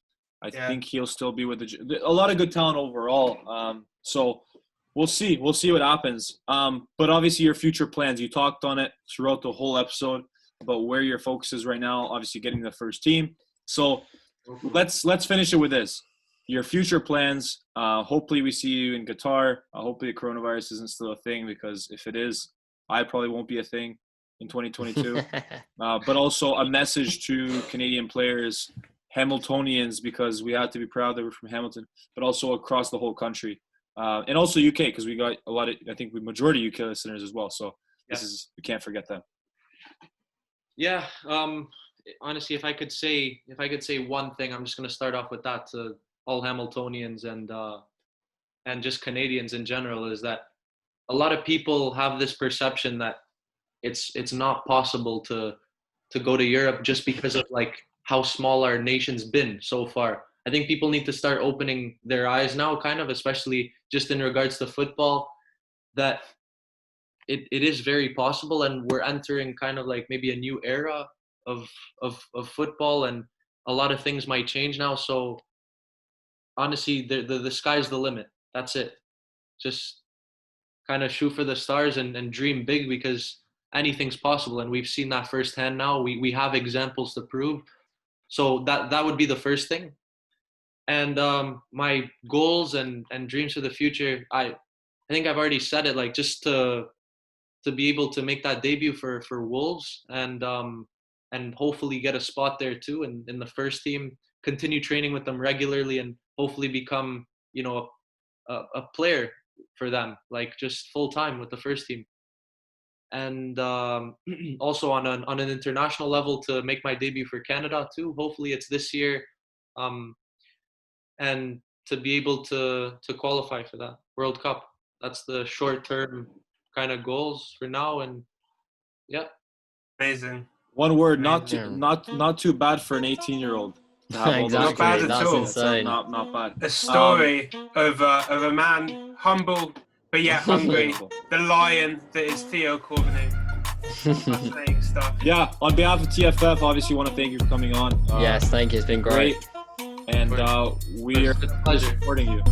I think he'll still be with a lot of good talent overall. So we'll see what happens. But obviously your future plans, you talked on it throughout the whole episode about where your focus is right now, obviously getting the first team. So let's finish it with this. Your future plans, hopefully we see you in Qatar. Hopefully the coronavirus isn't still a thing, because if it is, I probably won't be a thing in 2022. But also a message to Canadian players, Hamiltonians, because we have to be proud that we're from Hamilton, but also across the whole country. And also UK, because we got a lot of, I think, majority UK listeners as well. So we can't forget them. Yeah. Honestly, if I could say one thing, I'm just going to start off with that to all Hamiltonians and just Canadians in general, is that a lot of people have this perception that it's not possible to go to Europe just because of like how small our nation's been so far. I think people need to start opening their eyes now, kind of, especially just in regards to football, that it is very possible, and we're entering kind of like maybe a new era of football, and a lot of things might change now. So honestly, the sky's the limit. That's it. Just kind of shoot for the stars and dream big, because anything's possible, and we've seen that firsthand now. We have examples to prove. So that would be the first thing. And my goals and dreams for the future, I think I've already said it, like just to be able to make that debut for Wolves, and hopefully get a spot there too in the first team, continue training with them regularly, and hopefully become, a player for them, like just full time with the first team. And also on an international level, to make my debut for Canada too. Hopefully it's this year, and to be able to qualify for that World Cup. That's the short-term kind of goals for now. And yeah, amazing. One word, not too bad for an 18-year-old. Exactly, not bad at that's all. insane. Not bad. A story of a man, humble but yet hungry, the lion that is Theo Corbeanu. Fascinating stuff. Yeah, on behalf of TFF, obviously want to thank you for coming on. Yes, thank you. It's been great. And we are supporting you.